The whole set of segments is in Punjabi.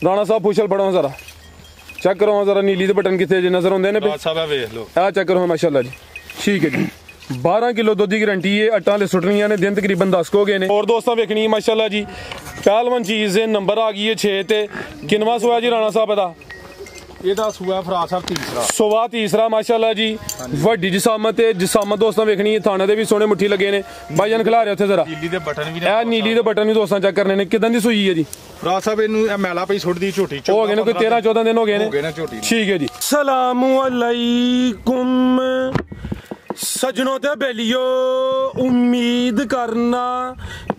राणा साहब पुछल पढ़ो जरा चेक करो जरा नीली दे बटन कितने नजर आते हैं चेक करो माशाल्लाह जी ठीक है जी 12 किलो दुध की गारंटी है अट्टा ले सुटनियां ने दिन तकरीबन 10 को गए ने और दोस्तों वेखनी है माशाल्लाह जी पहलवान चीज है नंबर आ गई है 6 ते किनवा सुआ जी राणा साहब दा ਇਹਦਾ ਸੂਆ ਫਰਾਸ ਸਾਹਿਬ ਤੀਸਰਾ ਸੁਆ ਤੀਸਰਾ ਮਾਸ਼ਾਅੱਲਾ ਜੀ ਵੱਡੀ ਜਿਸਾਮਤ ਹੈ ਜਿਸਾਮਤ ਦੋਸਤਾਂ ਵੇਖਣੀ ਹੈ ਥਾਣੇ ਦੇ ਵੀ ਸੋਹਣੇ ਮੁੱਠੀ ਲੱਗੇ ਨੇ ਬਾਈਜਾਨ ਖਿਲਾ ਰਹੇ ਉੱਥੇ ਜ਼ਰਾ ਨੀਲੀ ਦੇ ਬਟਨ ਵੀ ਇਹ ਨੀਲੀ ਦੇ ਬਟਨ ਵੀ ਦੋਸਤਾਂ ਚੈੱਕ ਕਰਨੇ ਨੇ ਕਿਦਾਂ ਦੀ ਸੂਈ ਹੈ ਜੀ ਫਰਾਸ ਸਾਹਿਬ ਇਹਨੂੰ ਇਹ ਮੈਲਾ ਪਈ ਛੁੱਟਦੀ ਝੋਟੀ ਹੋ ਗਏ ਨੇ ਕੋਈ 13 14 ਦਿਨ ਹੋ ਗਏ ਨੇ ਝੋਟੀ ਠੀਕ ਹੈ ਜੀ ਸਲਾਮੁ ਅਲੈकुम सजनों ते बेलियो उम्मीद करना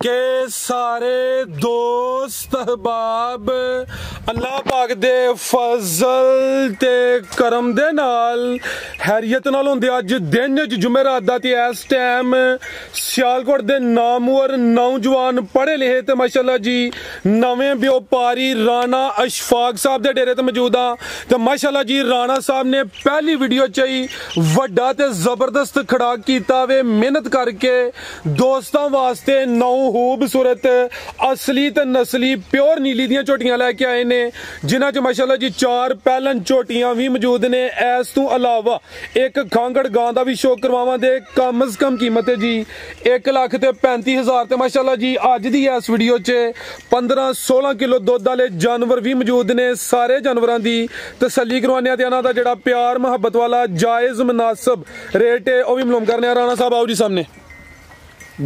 के सारे दोस्त अहबाब अल्लाह पाक दे फजल ते करम दे नाल हैरियत नाल होंदे अज दिन जुमेरात दा ते इस टाइम सियालकोट दे नामवर नौजवान पढ़े लिखे ते माशाल्लाह जी नवें व्यापारी राणा अशफाक साहब दे डेरे ते मौजूद आ ते माशाल्लाह जी राणा साहब ने पहली वीडियो च ही वड्डा ते जबरदस्त खड़ा कीता वे मेहनत करके दोस्तां वास्ते नौ खूबसूरत असली ते नस्ली प्योर नीली दियां झोटियां लेके आए ने जिन्हां च माशाल्लाह जी 4 पहलन झोटियां भी मौजूद ने इस तो अलावा एक खांगड़ गां दा भी शो करवावां दे कम से कम कीमत है जी 1,35,000 ते माशाल्लाह जी अज दी इस वीडियो च 15-16 किलो दुध वाले जानवर भी मौजूद ने सारे जानवरां दी तसल्ली करवाने ते इन्हां दा जेड़ा प्यार मुहब्बत वाला जायज मुनासिब रेट वो भी मालूम करने राणा साहब आओ जी सामने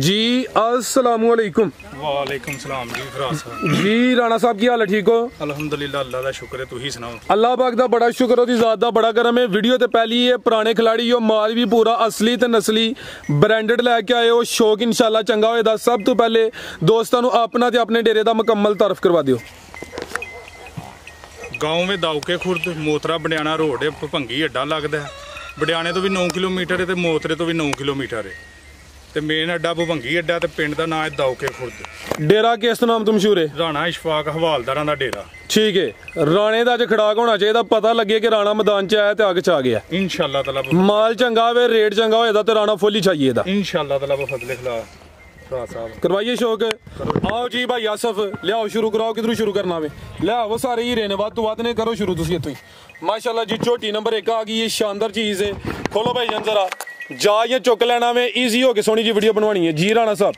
जी अस्सलामु अलैकुम वालेकुम सलाम जी फराज साहब जी राणा साहब की हाल है ठीक हो अल्हम्दुलिल्लाह अल्लाह दा शुक्र है तुही सुनाओ अल्लाह पाक दा बड़ा शुक्र ओदी जात दा बड़ा करम है वीडियो ते पहली है पुराने खिलाड़ी हो माल भी पूरा असली ते नस्ली ब्रांडेड लेके आए हो शौक इंशाल्लाह चंगा होएदा सब तो पहले दोस्तां नु अपना ते अपने डेरे दा मुकम्मल तारफ करवा दियो गांव में दाउके खुर्द मोतरा बंडियाना रोड है भभंगी अड्डा लगदा है बडियाने तो भी 9 किलोमीटर है तो मोतरे तो भी 9 किलोमीटर है तो मेन अड्डा भभंगी अड्डा तो पिंड का नाम है दाउके खुर्द डेरा किस नाम तो मशहूर है राणा इशफाक हवालदार का डेरा ठीक है राणे का खड़ाक होना चाहिए पता लगे कि राणा मैदान च आया तो अग च आ गया इंशाल्लाह ताला माल चंगा होवे रेट चंगा होएदा तो राणा फुल ही चाहिए इंशाल्लाह ताला फजले खिला करवाइए शौक आओ जी भाई आसफ लियाओ शुरू कराओ किधरों शुरू करना वे लियाओ सारे ही रहने बात तो बात नहीं करो शुरू तुसी इत्थों ही माशाल्लाह जी झोटी नंबर 1 आ गई है शानदार चीज है खोलो भाई जान जरा जा ये चुक लेना में इजी हो के सोनी जी वीडियो बनवानी है जी राणा साहब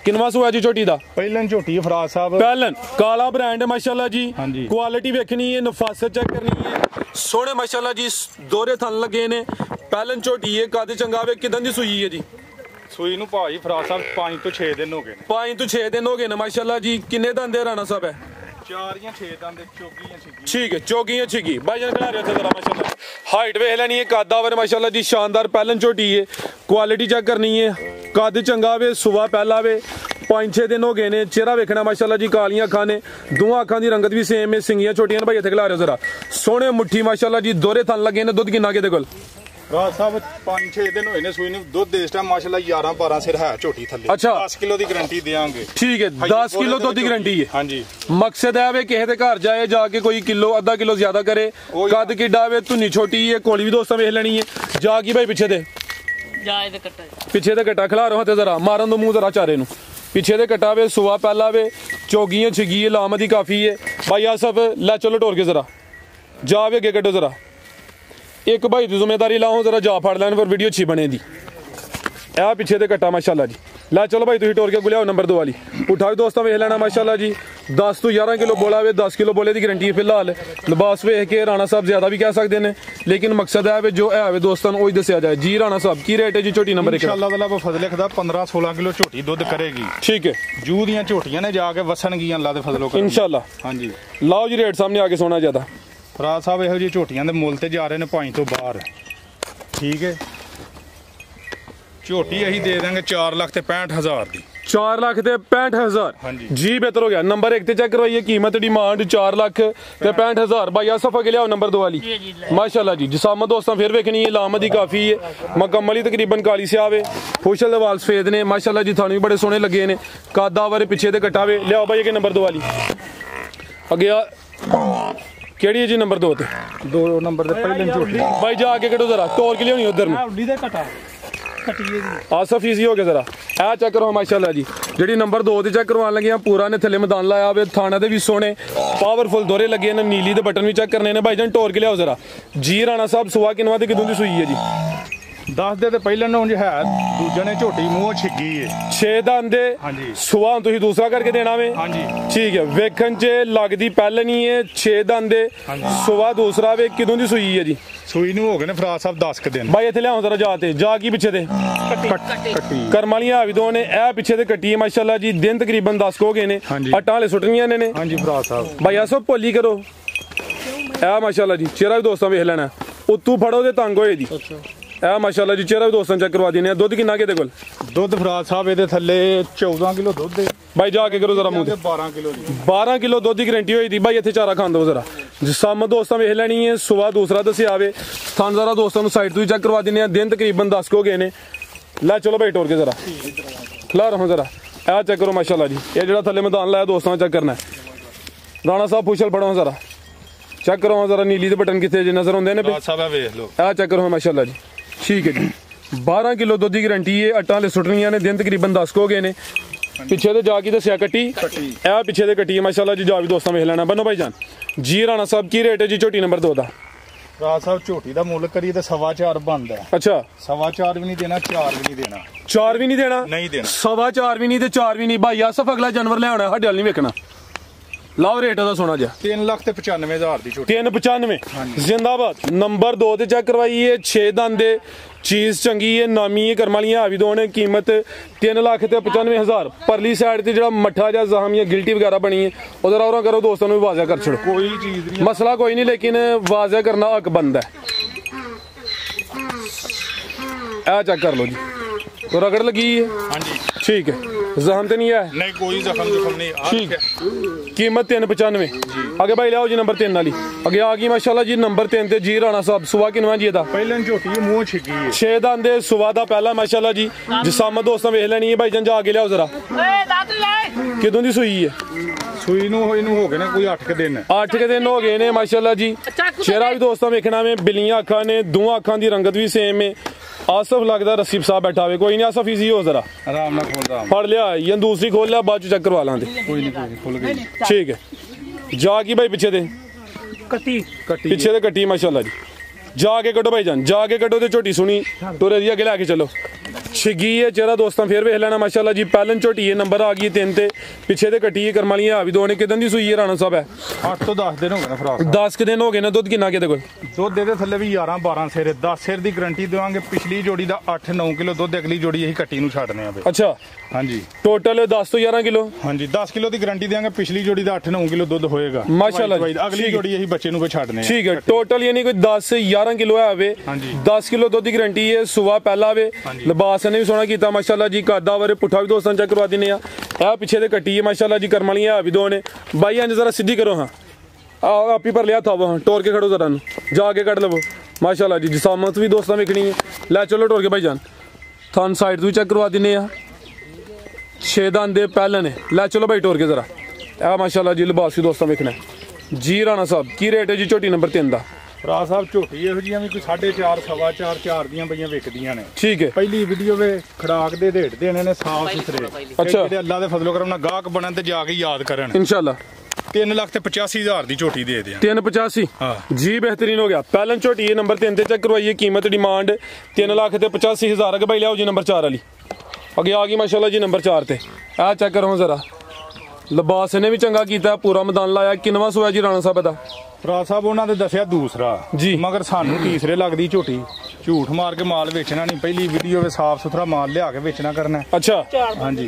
किनवा सुआ जी झोटी दा पहलन झोटी फराज साहब पहलन काला ब्रांड है माशाल्लाह जी क्वालिटी वेखनी है नफासत चेक करनी है सोने माशाल्लाह जी दोहरे थन लगे ने पहलन झोटी है कद चंगा वे किदां दी सूई है जी सूई नु भाई फराज साहब 5 तो 6 दिन हो गए 5 तो 6 दिन हो गए ना माशाल्लाह जी किन्ने दंदे राणा साहब है 4 या 6 दंदे चौकी छिगी ठीक है चौकी या छिगी भाई जान खिला रहे थे जरा माशाल्लाह हाइट वेख लेनी है कद आवर माशाल्लाह जी शानदार पहलन झोटी है क्वालिटी चेक करनी है कद चंगा वे सुबह पहला वे 5-6 दिन हो गए ने चेहरा वेखना माशाल्लाह जी कालियां अखां ने दोवां अखां दी रंगत भी सेम है सिंगियां छोटियां ने भाई इत्थे खिला रहे जरा सोहने मुट्ठी माशाल्लाह जी दोहरे थन लगे ने दुध किन्ना किहदे कोल राज साहब 5-6 दिन होए ने सूई नु दुध इस टाइम माशाल्लाह 11-12 सिर है झोटी थल्ले अच्छा 10 किलो दी गारंटी देंगे ठीक है 10 किलो दुध की गारंटी है हां जी मकसद है वे किसी दे घर जाए जाके कोई किलो आधा किलो ज्यादा करे कद किड्डा वे धुनी छोटी है कोली भी दोस्तां वेख लेनी है जाके भाई पीछे दे जाए दे कट्टा पीछे दे कट्टा खिला रहा ते जरा मारन दो मुंह जरा चारे नु पीछे दे कट्टा वे सुआ पहला वे चौगियां छिगी लामदी काफी है भाई आ सब ले चलो टोर के जरा जा वे अगे कड्डो जरा एक भाई की जिम्मेदारी लाओ जरा जा फड़ लैन पर वीडियो अच्छी बने दी ए पीछे दे कट्टा माशाल्लाह जी ला चलो भाई तुम टोर के गुलियाओ नंबर 2 वाली उठाओ दोस्तों वेख लेना माशाल्लाह जी 10 तो 11 किलो बोला वे 10 किलो बोले की गारंटी है फिलहाल लिबास वेख के राणा साहब ज्यादा भी कह सकते हैं लेकिन मकसद है जो है वे दोस्तों वही दसिया जाए जी राणा साहब की रेट है जी झोटी नंबर 1 इंशाल्लाह फजले खदा 15-16 किलो झोटी दुध करेगी ठीक है जू दियां झोटियां ने जाके वसनगियां अल्लाह दे फजलो इंशाल्लाह हां जी लाओ जी रेट सामने आके सोना ज्यादा फराज साहब ਇਹੋ ਜੀ ਝੋਟੀਆਂ ਦੇ ਮੁੱਲ ਤੇ ਜਾ ਰਹੇ ਨੇ 5 ਤੋਂ ਬਾਹਰ ਠੀਕ ਹੈ ਝੋਟੀ ਅਸੀਂ ਦੇ ਦਾਂਗੇ 4,65,000 ਦੀ 4,65,000 जी बेहतर हो गया नंबर 1 ते चेक करवाइए कीमत डिमांड 4,65,000 भाई आसफ अगे लियाओ नंबर 2 वाली माशाल्लाह जी जिसामत दोस्तों फिर वेखनी है लामदी काफी है मुकम्मल ही तकरीबन काली से आवे खुशल दे वाल सफेद ने माशाल्लाह जी थानू भी बड़े सोहने लगे ने कादा वाले पीछे दे कटावे लियाओ भाई अगे नंबर 2 वाली अगे केड़ी है जी नंबर 2 ते 2 नंबर दे पहले झोटी भाई जाके कटो जरा तोड़ के लियानी उधर नु ਆਸਫ ਈਜ਼ੀ ਹੋ ਗਿਆ ਜ਼ਰਾ ਇਹ ਚੈੱਕ ਕਰੋ ਮਾਸ਼ਾਅੱਲਾ ਜੀ ਜਿਹੜੀ ਨੰਬਰ 2 ਤੇ ਚੈੱਕ ਕਰਵਾਉਣ ਲੱਗੀਆਂ ਪੂਰਾ ਨੇ ਥੱਲੇ ਮੈਦਾਨ ਲਾਇਆ ਹੋਵੇ ਥਾਣਾ ਦੇ ਵੀ ਸੋਹਣੇ ਪਾਵਰਫੁਲ ਦੋਰੇ ਲੱਗੇ ਨੇ ਨੀਲੀ ਦੇ ਬਟਨ ਵੀ ਚੈੱਕ ਕਰਨੇ ਨੇ ਭਾਈਜਾਨ ਟੋਰ ਕੇ ਲਿਆਓ ਜ਼ਰਾ ਜੀ ਰਾਣਾ ਸਾਹਿਬ ਸੁਆ ਕਿਨਵਾ ਤੇ ਕਿਦੋਂ ਦੀ ਸੂਈ ਹੈ ਜੀ 10 ਦੇ ਤੇ ਪਹਿਲਾਂ ਨੂੰ ਹੈ ਦੂਜੇ ਨੇ ਝੋਟੀ ਮੂੰਹ ਛਿੱਗੀ ਏ 6 ਦੰਦ ਹਾਂਜੀ ਸੁਆ ਤੁਸੀਂ ਦੂਸਰਾ ਕਰਕੇ ਦੇਣਾ ਵੇ ਹਾਂਜੀ ਠੀਕ ਹੈ ਵੇਖਣ 'ਚ ਲੱਗਦੀ ਪਹਿਲਾਂ ਨਹੀਂ ਹੈ 6 ਦੰਦ ਸੁਆ ਦੂਸਰਾ ਵੇ ਕਿਦੋਂ ਦੀ ਸੂਈ ਹੈ ਜੀ ਸੂਈ ਨੂੰ ਹੋ ਗਏ ਨੇ ਫਰਾਜ਼ ਸਾਹਿਬ 10 ਕ ਦਿਨ ਭਾਈ ਇੱਥੇ ਲਿਆਓ ਜ਼ਰਾ ਜਾ ਤੇ ਜਾ ਕੀ ਪਿੱਛੇ ਤੇ ਕੱਟੀ ਕਰਮ ਵਾਲੀਆਂ ਹਾਵੀ ਦੋ ਨੇ ਇਹ ਪਿੱਛੇ ਤੇ ਕੱਟੀ ਹੈ ਮਾਸ਼ਾਅੱਲਾ ਜੀ ਦਿਨ ਤਕਰੀਬਨ 10 ਹੋ ਗਏ ਨੇ ਅਟਾਂ ਵਾਲੇ ਸੁੱਟਣੀਆਂ ਨੇ ਹਾਂਜੀ ਫਰਾਜ਼ ਸਾਹਿਬ ਭਾਈ ਆਸੋ ਭੋਲੀ ਕਰੋ ਇਹ ਮਾਸ਼ਾਅੱਲਾ ਜੀ ਚਿਹਰਾ ਵੀ ਦੋਸਤਾਂ ਵੇਖ ਲੈਣਾ ਉੱਤੋਂ ਫੜੋ ਤੇ ਤੰਗ ਹੋਏ ਜੀ ਇਹ ਮਾਸ਼ਾਅੱਲਾ ਜੀ ਚਿਹਰਾ ਵੀ ਦੋਸਤਾਂ ਚੈੱਕ ਕਰਵਾ ਦਿੰਦੇ ਆ ਦੁੱਧ ਕਿੰਨਾ ਕਿਤੇ ਕੋਲ ਦੁੱਧ ਫਰਾਜ਼ ਸਾਹਿਬ ਇਹਦੇ ਥੱਲੇ 14 ਕਿਲੋ ਦੁੱਧ ਹੈ ਭਾਈ ਜਾ ਕੇ ਕਰੋ ਜ਼ਰਾ ਮੂੰਹ ਤੇ 12 ਕਿਲੋ ਜੀ 12 ਕਿਲੋ ਦੁੱਧ ਦੀ ਗਰੰਟੀ ਹੋਈ ਦੀ ਭਾਈ ਇੱਥੇ ਚਾਰਾ ਖਾਣ ਦੋ ਜ਼ਰਾ ਜਿਸਮ ਦੋਸਤਾਂ ਵੇਖ ਲੈਣੀ ਹੈ ਸੁਬਾ ਦੂਸਰਾ ਦੱਸਿਆ ਆਵੇ ਥਾਂ ਜ਼ਰਾ ਦੋਸਤਾਂ ਨੂੰ ਸਾਈਡ ਤੋਂ ਹੀ ਚੈੱਕ ਕਰਵਾ ਦਿੰਦੇ ਆ ਦਿਨ ਤਕਰੀਬਨ 10 ਹੋ ਗਏ ਨੇ ਲੈ ਚਲੋ ਭਾਈ ਟੋਰ ਕੇ ਜ਼ਰਾ ਲਾ ਰਹੋ ਜ਼ਰਾ ਇਹ ਚੈੱਕ ਕਰੋ ਮਾਸ਼ਾਅੱਲਾ ਜੀ ਇਹ ਜਿਹੜਾ ਥੱਲੇ ਮੈਦਾਨ ਲਾਇਆ ਦੋਸਤਾਂ ਚੈੱਕ ਕਰਨਾ ਰਾਣਾ ਸਾਹਿਬ ਪੁੱਛਲ ਫੜੋ ਜ਼ਰਾ ਚੈੱਕ ਕਰੋ ਜ਼ਰਾ ਨੀਲੀ ਦੇ ਬਟਨ ਕਿੱਥੇ ਜੇ ਨਜ਼ਰ ਆਉਂਦੇ ਨੇ ਫਰਾਜ਼ ਸਾਹਿਬ ਵੇਖ ਲਓ ਇਹ ਚੈੱਕ ਕਰੋ ਮਾਸ਼ਾਅੱਲਾ ਜੀ ਠੀਕ ਹੈ ਜੀ 12 ਕਿਲੋ ਦੁੱਧ ਦੀ ਗਰੰਟੀ ਹੈ ਅਟਾਂ ਵਾਲੇ ਸੁੱਟਣੀਆਂ ਨੇ ਦਿਨ ਤਕਰੀਬਨ 10 ਹੋ ਗਏ ਨੇ ਪਿੱਛੇ ਤੇ ਜਾ ਕੇ ਦੱਸਿਆ ਕੱਟੀ ਇਹ ਪਿੱਛੇ ਤੇ ਕੱਟੀ ਹੈ ਮਾਸ਼ਾਅੱਲਾ ਜੀ ਜਾ ਵੀ ਦੋਸਤਾਂ ਵੇਖ ਲੈਣਾ ਬੰਨੋ ਭਾਈ ਜਾਨ ਜੀ ਰਾਣਾ ਸਾਹਿਬ ਕੀ ਰੇਟ ਹੈ ਜੀ ਝੋਟੀ ਨੰਬਰ 2 ਦਾ ਫਰਾਜ਼ ਸਾਹਿਬ ਝੋਟੀ ਦਾ ਮੁੱਲ ਕਰੀਏ ਤਾਂ 4.5 ਬਣਦਾ ਅੱਛਾ 4.5 ਵੀ ਨਹੀਂ ਦੇਣਾ 4 ਵੀ ਨਹੀਂ ਦੇਣਾ 4 ਵੀ ਨਹੀਂ ਦੇਣਾ ਨਹੀਂ ਦੇਣਾ 4.5 ਵੀ ਨਹੀਂ ਤੇ 4 ਵੀ ਨਹੀਂ ਭਾਈ ਆਸਫ ਅਗਲਾ ਜਾਨਵਰ ਲਿਆਉਣਾ ਸਾਡੇ ਵੱਲ ਨਹੀਂ ਵੇਖਣਾ ਲਾਓ ਰੇਟ ਉਹਦਾ ਸੋਨਾ ਜਿਹਾ 3,95,000 ਦੀ ਝੋਟੀ 395 ਜਿੰਦਾਬਾਦ ਨੰਬਰ 2 ਤੇ ਚੈੱਕ ਕਰਵਾਈਏ 6 ਦੰਦ ਦੇ ਚੀਜ਼ ਚੰਗੀ ਹੈ ਨਾਮੀ ਹੈ ਕਰਮ ਵਾਲੀਆਂ ਹਾਵੀ ਦੋ ਨੇ ਕੀਮਤ 3,95,000 ਪਰਲੀ ਸਾਈਡ ਤੇ ਜਿਹੜਾ ਮੱਠਾ ਜਾਂ ਜ਼ਖਮ ਜਾਂ ਗਿਲਟੀ ਵਗੈਰਾ ਬਣੀ ਹੈ ਉਹਦਾ ਰੌਰਾ ਕਰੋ ਦੋਸਤਾਂ ਨੂੰ ਵੀ ਵਾਜ਼ਿਆ ਕਰ ਛੜੋ ਕੋਈ ਚੀਜ਼ ਨਹੀਂ ਮਸਲਾ ਕੋਈ ਨਹੀਂ ਲੇਕਿਨ ਵਾਜ਼ਿਆ ਕਰਨਾ ਹੱਕ ਬੰਦ ਹੈ ਇਹ ਚੈੱਕ ਕਰ ਲਓ ਜੀ तो रगड़ लगी है हाँ जी ठीक है जख्म तो नहीं है नहीं कोई जख्म नहीं ठीक कीमत 395 आगे भाई लियाओ जी नंबर 3 वाली आगे आ गई माशाल्लाह जी नंबर 3 ते जी राणा साहब सुबह किनवा जी दा पहले झोटी मुंह छिकी है 6 दंद सुबह दा पहला माशाल्लाह जी जिसम दोस्तों वेख लेनी है भाई जान जा आगे लियाओ जरा किदों दी सूई है सूई नु हो गए ने कोई 8 के दिन 8 के दिन हो गए ने माशाल्लाह जी चेहरा भी दोस्तों वेखना में बिलियां अखां ने दोवां अखां दी रंगत भी सेम है आसफ लगता रसीब साहब बैठा हुए कोई नहीं आसफ इजी हो जरा आराम ना खोल रहा फड़ लिया या दूसरी खोल लिया बाद चेक करवा लांदे कोई नहीं खुल गई ठीक है जा की भाई पीछे दे कटी पीछे दे कटी माशाल्लाह जी जाके कटो भाई जान जाके कटो ते झोटी सुनी टोरे दी अगे लेके चलो छिगी है चेहरा दोस्तों फिर वेख लेना माशाल्लाह जी पहलन झोटी है नंबर आ गई 3 ते पीछे ते कटी है करमाली हावी दो ने किदन दी सूई है राणा साहब है 8 तो 10 दिन हो गए ना फराक 10 के दिन हो गए ना दुध किन्ना किते कोल दुध दे थल्ले भी 11 12 सिर 10 सिर दी गारंटी देवांगे पिछली जोड़ी दा 8 9 किलो दुध अगली जोड़ी यही कट्टी नु छाड़ने आ अच्छा हां जी टोटल 10 तो 11 किलो हां जी 10 किलो दी गारंटी देंगे पिछली जोड़ी दा 8 9 किलो दुध होएगा माशाल्लाह अगली जोड़ी यही बच्चे नु पे छाड़ने ठीक है टोटल यानी कोई 10 11 किलो है वे 10 किलो दुध दी गारंटी है सुबह पहला वे लिबास ने भी सोना कीता माशाल्लाह जी कादा वारे पुठा भी दोस्तों चेक करवा दिने आ पीछे ते कट्टी है माशाल्लाह जी करम वाली हावी दो ने भाई अंज जरा सीधी करो हां आप ही पर लिया था वो टोर के खड़ो जरा जाके कट लो माशाल्लाह जी जिसामत भी दोस्तों वेखनी है लै चलो टोर के भाई जान थान साइड तो चेक करवा दिने आ 6 दंद पहले ने लै चलो भाई टोर के जरा आ माशाल्लाह जी लिबास भी दोस्तों वेखना जी राणा साहब की रेट है जी झोटी नंबर 3 दा ਭਰਾ ਸਾਹਿਬ ਝੋਟੀ ਇਹੋ ਜੀਆਂ ਵੀ ਕੋਈ 4.5 4.5 4 ਦੀਆਂ ਪਈਆਂ ਵਿਕਦੀਆਂ ਨੇ ਠੀਕ ਹੈ ਪਹਿਲੀ ਵੀਡੀਓ ਵੇ ਖੜਾਕ ਦੇ ਰੇਟ ਦੇਣੇ ਨੇ ਸਾਫ ਸੁਥਰੇ ਅੱਛਾ ਜਿਹੜੇ ਅੱਲਾ ਦੇ ਫਜ਼ਲੋ ਕਰਮ ਨਾਲ ਗਾਹਕ ਬਣਨ ਤੇ ਜਾ ਕੇ ਯਾਦ ਕਰਨ इंशाल्लाह 3,85,000 ਦੀ ਝੋਟੀ ਦੇ ਦਿਆਂ 385 जी बेहतरीन हो गया पहलन झोटी है नंबर 3 ते चेक करवाइए कीमत डिमांड 3,85,000 अगे भाई लियाओ जी नंबर 4 वाली अगे आ गई माशाल्लाह जी नंबर 4 ते आ चेक करो जरा लिबास ने भी चंगा कीता पूरा मैदान लाया किनवा सोया जी राणा साहब दा ਭਰਾ ਸਾਹਿਬ ਉਹਨਾਂ ਦੇ ਦੱਸਿਆ ਦੂਸਰਾ ਜੀ ਮਗਰ ਸਾਨੂੰ ਤੀਸਰੇ ਲੱਗਦੀ ਝੋਟੀ ਝੂਠ ਮਾਰ ਕੇ ਮਾਲ ਵੇਚਣਾ ਨਹੀਂ ਪਹਿਲੀ ਵੀਡੀਓ ਵਿੱਚ ਸਾਫ ਸੁਥਰਾ ਮਾਲ ਲਿਆ ਕੇ ਵੇਚਣਾ ਕਰਨਾ अच्छा ਹਾਂਜੀ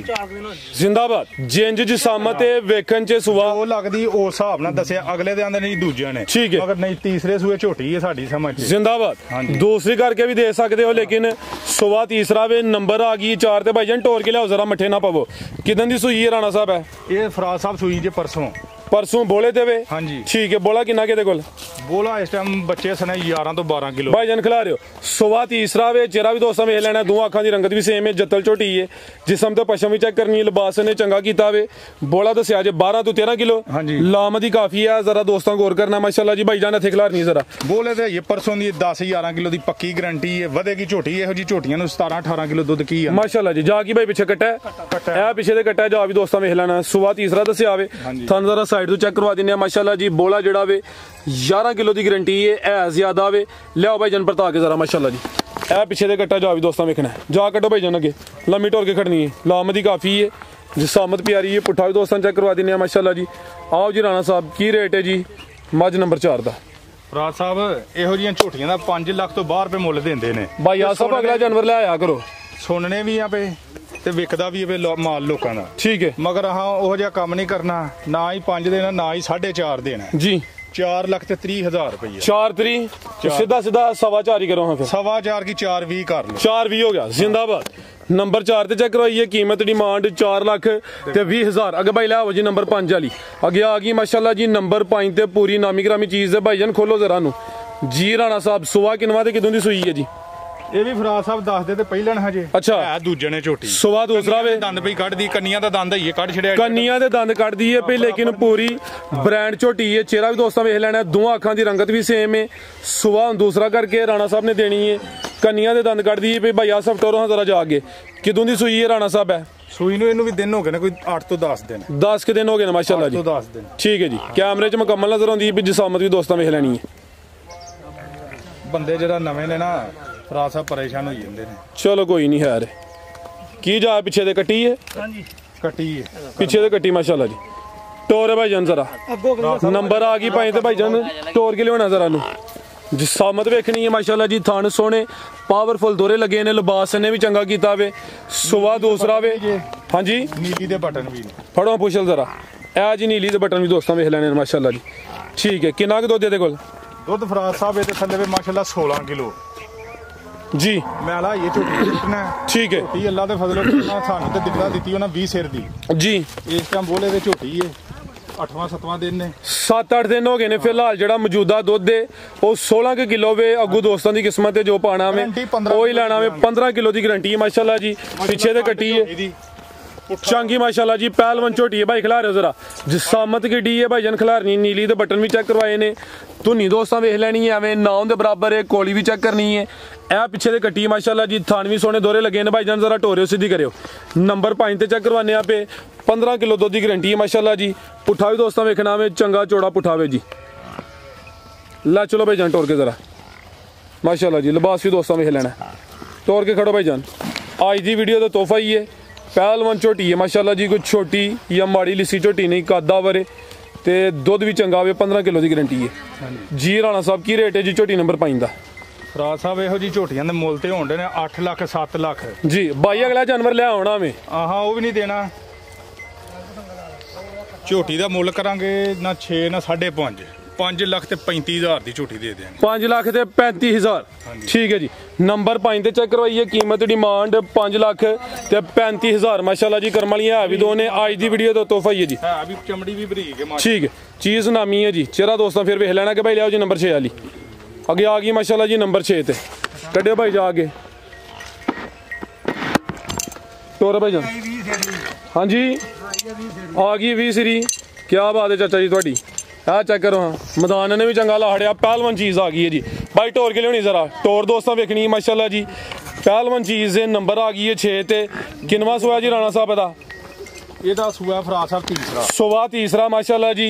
जिंदाबाद जिंज जिसामत वेखन च सुवा ਉਹ ਲੱਗਦੀ ਉਸ ਹਿਸਾਬ ਨਾਲ ਦੱਸਿਆ ਅਗਲੇ ਦੇ ਆਂਦੇ ਨਹੀਂ ਦੂਜਿਆਂ ਨੇ ठीक है ਮਗਰ ਨਹੀਂ ਤੀਸਰੇ ਸੂਏ ਝੋਟੀ ਹੈ ਸਾਡੀ ਸਮਝ ਚ जिंदाबाद दूसरी करके भी दे सकते हो लेकिन सुबह तीसरा वे नंबर आ गई 4 ते भाईजान टोर के लियाओ जरा मठे ना पवो किदन दी सूई है राणा साहब है ਇਹ ਫਰਾਜ਼ ਸਾਹਿਬ ਸੂਈ ਜੇ ਪਰਸੋਂ परसों बोले थे वे हाँ जी ठीक है बोला किन्ना के कोल ਬੋਲਾ ਇਸ ਟਾਈਮ ਬੱਚੇ ਸਨੇ 11 ਤੋਂ 12 ਕਿਲੋ भाईजान खिला रहे हो। सुबह तीसरा वे चेहरा भी दोस्तों वेख लेना, दो अखां दी रंगत भी सेम है, जत्तल झोटी है, जिसम तो पशम भी चेक करनी है, लिबास ने चंगा कीता वे। बोला दस्या जे 12 तो 13 किलो। हाँ जी। लामत ही काफी है, जरा दोस्तों गौर करना माशाल्लाह जी। भाईजान इत्थे खिलारनी जरा ਬੋਲੇ ਤੇ ਇਹ ਪਰਸੋਂ ਦੀ 10-11 ਕਿਲੋ ਦੀ ਪੱਕੀ ਗਾਰੰਟੀ ਹੈ। ਵਧੇਗੀ ਝੋਟੀ ਇਹੋ ਜੀ ਝੋਟੀਆਂ ਨੂੰ 17-18 ਕਿਲੋ ਦੁੱਧ ਕੀ ਆ माशाल्लाह जी। जा की भाई पीछे कट्टा है, ए पीछे दे कट्टा है, जा भी दोस्तों वेख लेना। सुबह तीसरा दस्या वे, थान जरा साइड तो चेक करवा दिंने माशाल्लाह जी। बोला जेड़ा वे 11 किलो की गारंटी है ज्यादा वे। लियाओ भाई जन परता के जरा माशाल्लाह जी। ए पीछे दे कट्टा जा भी दोस्तों वेखना है, जा कटो भाई जन अगे, लम्मी टोर के खड़नी है, लामत ही काफी है, जिसामत प्यारी है। पुट्ठा भी दोस्तों चेक करवा दिंने माशाल्लाह जी। आओ जी राणा साहब की रेट है जी मझ नंबर 4 का? ਫਰਾਦ ਸਾਹਿਬ ਇਹੋ ਜੀਆਂ ਝੋਟੀਆਂ ਦਾ 5 ਲੱਖ ਤੋਂ ਬਾਹਰ ਰੁਪਏ ਮੁੱਲ ਦਿੰਦੇ ਨੇ भाई आ सब अगला जानवर ले आया करो। ਸੁਣਨੇ ਵੀ ਆ ਪਏ ਤੇ ਵਿਕਦਾ ਵੀ ਪਏ ਮਾਲ ਲੋਕਾਂ ਦਾ। ठीक है ਮਗਰ ਹਾਂ ਉਹ ਜਿਹਾ ਕੰਮ ਨਹੀਂ ਕਰਨਾ, ਨਾ ਹੀ 5 ਦੇਣਾ ਨਾ ਹੀ 4.5 ਦੇਣਾ। जी। 4 ਲੱਖ ਤੇ 30,000 ਰੁਪਏ 4 3 सीधा सीधा 4.25 ही करो हाँ फिर। 4.25 की 4.20 कर लो। 4 भी हो गया जिंदाबाद। नंबर 4 ते चेक करवाइए, कीमत डिमांड 4 लाख ते 20,000। अगे भाई लाओ जी नंबर 5 वाली अगे आ गई माशाल्लाह जी। नंबर 5 ते पूरी नामी ग्रामी चीज है भाईजान, खोलो जरा नु जी। राणा साहब सुबह किनवा ते किदों दी सूई है जी? ਇਹ ਵੀ ਫਰਾਦ ਸਾਹਿਬ ਦੱਸਦੇ ਤੇ ਪਹਿਲਣ ਹਜੇ ਅੱਛਾ। ਹੈ ਦੂਜੇ ਨੇ ਝੋਟੀ ਸੁਬਹ ਦੂਸਰਾ ਵੇ, ਦੰਦ ਪਈ ਕੱਢਦੀ, ਕੰਨੀਆਂ ਦਾ ਦੰਦ ਹੀ ਕੱਢ ਛੜਿਆ। ਕੰਨੀਆਂ ਦੇ ਦੰਦ ਕੱਢਦੀ ਹੈ ਪਈ, ਲੇਕਿਨ ਪੂਰੀ ਬ੍ਰਾਂਡ ਝੋਟੀ ਹੈ। ਚਿਹਰਾ ਵੀ ਦੋਸਤਾਂ ਵੇਖ ਲੈਣਾ, ਦੋਵਾਂ ਅੱਖਾਂ ਦੀ ਰੰਗਤ ਵੀ ਸੇਮ ਹੈ। ਸੁਬਹ ਦੂਸਰਾ ਕਰਕੇ ਰਾਣਾ ਸਾਹਿਬ ਨੇ ਦੇਣੀ ਹੈ, ਕੰਨੀਆਂ ਦੇ ਦੰਦ ਕੱਢਦੀ ਹੈ ਪਈ। ਭਾਈ ਆ ਸਭ ਟੋਰੋ ਜ਼ਰਾ ਜਾ ਕੇ ਕਿਦੋਂ ਦੀ ਸੂਈ ਹੈ ਰਾਣਾ ਸਾਹਿਬ? ਹੈ ਸੂਈ ਨੂੰ ਇਹਨੂੰ ਵੀ ਦਿਨ ਹੋ ਗਏ ਨੇ, ਕੋਈ 8 ਤੋਂ 10 ਦਿਨ। 10 ਕੇ ਦਿਨ ਹੋ ਗਏ ਨੇ ਮਾਸ਼ਾਅੱਲਾ ਜੀ। 10 ਦਿਨ ਠੀਕ ਹੈ ਜੀ। ਕੈਮਰੇ 'ਚ ਮੁਕੰਮਲ ਨਜ਼ਰ ਆਉਂਦੀ ਹੈ, ਜਿਸਾਮਤ ਵੀ ਦੋਸਤਾਂ ਵੇਖ ਲੈਣੀ ਹੈ। ਬੰਦੇ ਜਿਹੜਾ ਨਵੇਂ ਨੇ ਨਾ ਫਰਾਦ ਸਾਹਿਬ ਪਰੇਸ਼ਾਨ ਹੋ ਜਾਂਦੇ ਨੇ। ਚਲੋ ਕੋਈ ਨਹੀਂ ਹੈ ਰੇ। ਕੀ ਜਾ ਪਿੱਛੇ ਦੇ ਕੱਟੀ ਹੈ? ਹਾਂਜੀ ਕੱਟੀ ਹੈ ਪਿੱਛੇ ਦੇ ਕੱਟੀ ਮਾਸ਼ਾਅੱਲਾ ਜੀ। ਟੋਰ ਹੈ ਭਾਈ ਜਾਨ ਜ਼ਰਾ, ਨੰਬਰ ਆ ਗਈ ਭਾਈ ਤੇ ਭਾਈ ਜਾਨ ਟੋਰ ਕੇ ਲਿਆਉਣਾ ਜ਼ਰਾ ਨੂੰ। ਜਿਸਾਮਤ ਵੇਖਣੀ ਹੈ ਮਾਸ਼ਾਅੱਲਾ ਜੀ। ਥਣ ਸੋਹਣੇ ਪਾਵਰਫੁਲ ਦੋਰੇ ਲੱਗੇ ਨੇ, ਲਿਬਾਸ ਨੇ ਵੀ ਚੰਗਾ ਕੀਤਾ ਵੇ। ਸੁਬਹ ਦੂਸਰਾ ਵੇ। ਹਾਂਜੀ ਨੀਲੀ ਦੇ ਬਟਨ ਵੀ ਫੜੋ ਪੁੱਛਲ ਜ਼ਰਾ। ਇਹ ਜੀ ਨੀਲੀ ਦੇ ਬਟਨ ਵੀ ਦੋਸਤਾਂ ਵੇਖ ਲੈਣੇ ਨੇ ਮਾਸ਼ਾਅੱਲਾ ਜੀ। ਠੀਕ ਹੈ। ਕਿੰਨਾ ਕੁ ਦੁੱਧ ਇਹਦੇ ਕੋਲ? ਦੁੱਧ ਫਰਾਦ ਸਾਹਿਬ ਇਹਦੇ ਥੱਲੇ ਵੇ ਮਾਸ਼ਾਅੱਲਾ 16 ਕਿਲੋ जी। मैं ला ये ਝੋਟੀ ਦਿੱਤਣਾ। ठीक है ਝੋਟੀ ਅੱਲਾ ਦੇ ਫਜ਼ਲੋਂ ਕਿੰਨਾ ਸਾਨੂੰ ਤੇ ਦਿਖਦਾ ਦਿੱਤੀ ਉਹਨਾਂ 20 ਸਿਰ ਦੀ। जी। ਇਸ ਟਾਈਮ ਬੋਲੇ ਦੇ ਝੋਟੀ ਏ 8ਵਾਂ 7ਵਾਂ ਦਿਨ ਨੇ। 7-8 ਦਿਨ ਹੋ ਗਏ ਨੇ ਫਿਲਹਾਲ। ਜਿਹੜਾ ਮੌਜੂਦਾ ਦੁੱਧ ਹੈ ਉਹ 16 ਕਿਲੋ ਵੇ। ਅੱਗੂ ਦੋਸਤਾਂ ਦੀ ਕਿਸਮਤ ਹੈ, ਜੋ ਪਾਣਾ ਵੇ ਉਹ ਹੀ ਲੈਣਾ ਵੇ। 15 ਕਿਲੋ ਦੀ ਗਾਰੰਟੀ ਹੈ ਮਾਸ਼ਾਅੱਲਾ ਜੀ। ਪਿੱਛੇ ਤੇ ਕੱਟੀ ਹੈ ਚੰਗੀ ਮਾਸ਼ਾਅੱਲਾ ਜੀ। ਪਹਿਲਵਾਨ ਝੋਟੀ ਹੈ ਭਾਈ, ਖਿਲਾ ਰਹੇ ਹੋ ਜ਼ਰਾ। ਜਿਸਾਮਤ ਕਿੱਡੀ ਹੈ ਭਾਈ ਜਾਨ, ਖਿਲਾਰਨੀ। ਨੀਲੀ ਦੇ ਬਟਨ ਵੀ ਚੈੱਕ ਕਰਵਾਏ ਨੇ, ਧੁਨੀ ਦੋਸਤਾਂ ਵੇਖ ਲੈਣੀ ਹੈ ਐਵੇਂ ਨਾ ਉਹਦੇ ਬਰਾਬਰ ਹੈ। ਕੋਲੀ ਵੀ ਚੈੱਕ ਕਰਨੀ ਹੈ। ਇਹ ਪਿੱਛੇ ਦੇ ਕੱਟੀ ਮਾਸ਼ਾਅੱਲਾ ਜੀ। ਥਾਨ ਵੀ ਸੋਹਣੇ ਦੋਰੇ ਲੱਗੇ ਨੇ ਭਾਈ ਜਾਨ, ਜ਼ਰਾ ਟੋਰਿਓ ਸਿੱਧੀ ਕਰਿਓ। ਨੰਬਰ 5 ਤੇ ਚੈੱਕ ਕਰਵਾਨੇ ਆਪੇ। 15 ਕਿਲੋ ਦੁੱਧ ਦੀ ਗਾਰੰਟੀ ਹੈ ਮਾਸ਼ਾਅੱਲਾ ਜੀ। ਪੁੱਠਾ ਵੀ ਦੋਸਤਾਂ ਵੇਖਣਾ ਵੇ, ਚੰਗਾ ਚੌੜਾ ਪੁੱਠਾ ਵੇ ਜੀ। ਲਾ ਚਲੋ ਭਾਈ ਜਾਨ ਟੋਰ ਕੇ ਜ਼ਰਾ ਮਾਸ਼ਾਅੱਲਾ ਜੀ। ਲਿਬਾਸ ਵੀ ਦੋਸਤਾਂ ਵੇਖ ਲੈਣਾ, ਟੋਰ ਕੇ ਖੜੋ ਭਾਈ ਜਾਨ। ਅੱਜ ਦੀ ਵੀਡੀਓ ਦਾ ਤੋਹਫਾ ਹੀ ਹੈ। ਪਹਿਲਵਾਨ ਝੋਟੀ ਹੈ ਮਾਸ਼ਾਅੱਲਾ ਜੀ। ਕੋਈ ਛੋਟੀ ਜਾਂ ਮਾੜੀ ਲਿੱਸੀ ਝੋਟੀ ਨਹੀਂ, ਕਾਦਾ ਵਰੇ ਤੇ ਦੁੱਧ ਵੀ ਚੰਗਾ ਹੋਵੇ। 15 ਕਿਲੋ ਦੀ ਗਾਰੰਟੀ ਹੈ ਜੀ। ਰਾਣਾ ਸਾਹਿਬ ਕੀ ਰੇਟ ਹੈ ਜੀ ਝੋਟੀ ਨੰਬਰ 5 ਦਾ? ਫਰਾਦ ਸਾਹਿਬ ਇਹੋ ਜੀ ਝੋਟੀਆਂ ਦੇ ਮੁੱਲ ਤੇ ਹੋਣਦੇ ਨੇ 8 ਲੱਖ 7 ਲੱਖ ਜੀ। ਬਾਈ ਅਗਲਾ ਜਾਨਵਰ ਲੈ ਆਉਣਾ ਵੇ। ਆਹਾਂ ਉਹ ਵੀ ਨਹੀਂ ਦੇਣਾ। ਝੋਟੀ ਦਾ ਮੁੱਲ ਕਰਾਂਗੇ ਨਾ 6 ਨਾ 5.5 5 ਲੱਖ ਤੇ 35,000 ਦੀ ਝੋਟੀ ਦੇ ਦੇਣ। 5 ਲੱਖ ਤੇ 35,000। ਠੀਕ ਹੈ ਜੀ। ਨੰਬਰ 5 ਤੇ ਚੈੱਕ ਕਰਵਾਈਏ, ਕੀਮਤ ਡਿਮਾਂਡ 5 ਲੱਖ ਤੇ 35,000 ਮਾਸ਼ਾਅੱਲਾ ਜੀ। ਕਰਮ ਵਾਲੀਆਂ ਹੈ ਵੀ ਦੋ ਨੇ। ਅੱਜ ਦੀ ਵੀਡੀਓ ਦਾ ਤੋਹਫਾ ਹੀ ਹੈ ਜੀ। ਹੈ ਵੀ ਚਮੜੀ ਵੀ ਬਰੀਕ ਹੈ। ਠੀਕ ਹੈ। ਚੀਜ਼ ਨਾਮੀ ਹੈ ਜੀ। ਚਿਹਰਾ ਦੋਸਤਾਂ ਫਿਰ ਵੇਖ ਲੈਣਾ ਕਿ ਭਾਈ ਲਿਆਓ ਜੀ ਨੰਬਰ 6 ਵਾਲੀ ਅੱਗੇ ਆ ਗਈ ਮਾਸ਼ਾਅੱਲਾ ਜੀ। ਨੰਬਰ 6 ਤੇ ਕੱਢਿਓ ਭਾਈ ਜਾ ਕੇ ਟੋਰ ਭਾਈ ਜਾਨ। ਹਾਂਜੀ ਆ ਗਈ 20 ਸਰੀ। ਕੀ ਬਾਤ ਹੈ ਚਾਚਾ ਜੀ ਤੁਹਾਡੀ। ਆ ਚੈੱਕ ਕਰੋ ਹਾਂ, ਮੈਦਾਨ ਨੇ ਵੀ ਚੰਗਾ ਲਾੜਿਆ। ਪਹਿਲਵਾਨ ਚੀਜ਼ ਆ ਗਈ ਹੈ ਜੀ ਭਾਈ। ਟੋਰ ਕੇ ਲਿਆਉਣੀ ਜ਼ਰਾ। ਟੋਰ ਦੋਸਤਾਂ ਵੇਖਣੀ ਮਾਸ਼ਾਅੱਲਾ ਜੀ। ਪਹਿਲਵਾਨ ਚੀਜ਼ ਦੇ ਨੰਬਰ ਆ ਗਈ ਹੈ 6 ਤੇ। ਕਿੰਨਵਾਂ ਸੋਇਆ ਜੀ ਰਾਣਾ ਸਾਹਿਬ ਇਹਦਾ? ਇਹਦਾ ਸੂਆ ਫਰਾਦ ਸਾਹਿਬ ਤੀਸਰਾ। ਸੁਬਹ ਤੀਸਰਾ ਮਾਸ਼ਾਅੱਲਾ ਜੀ।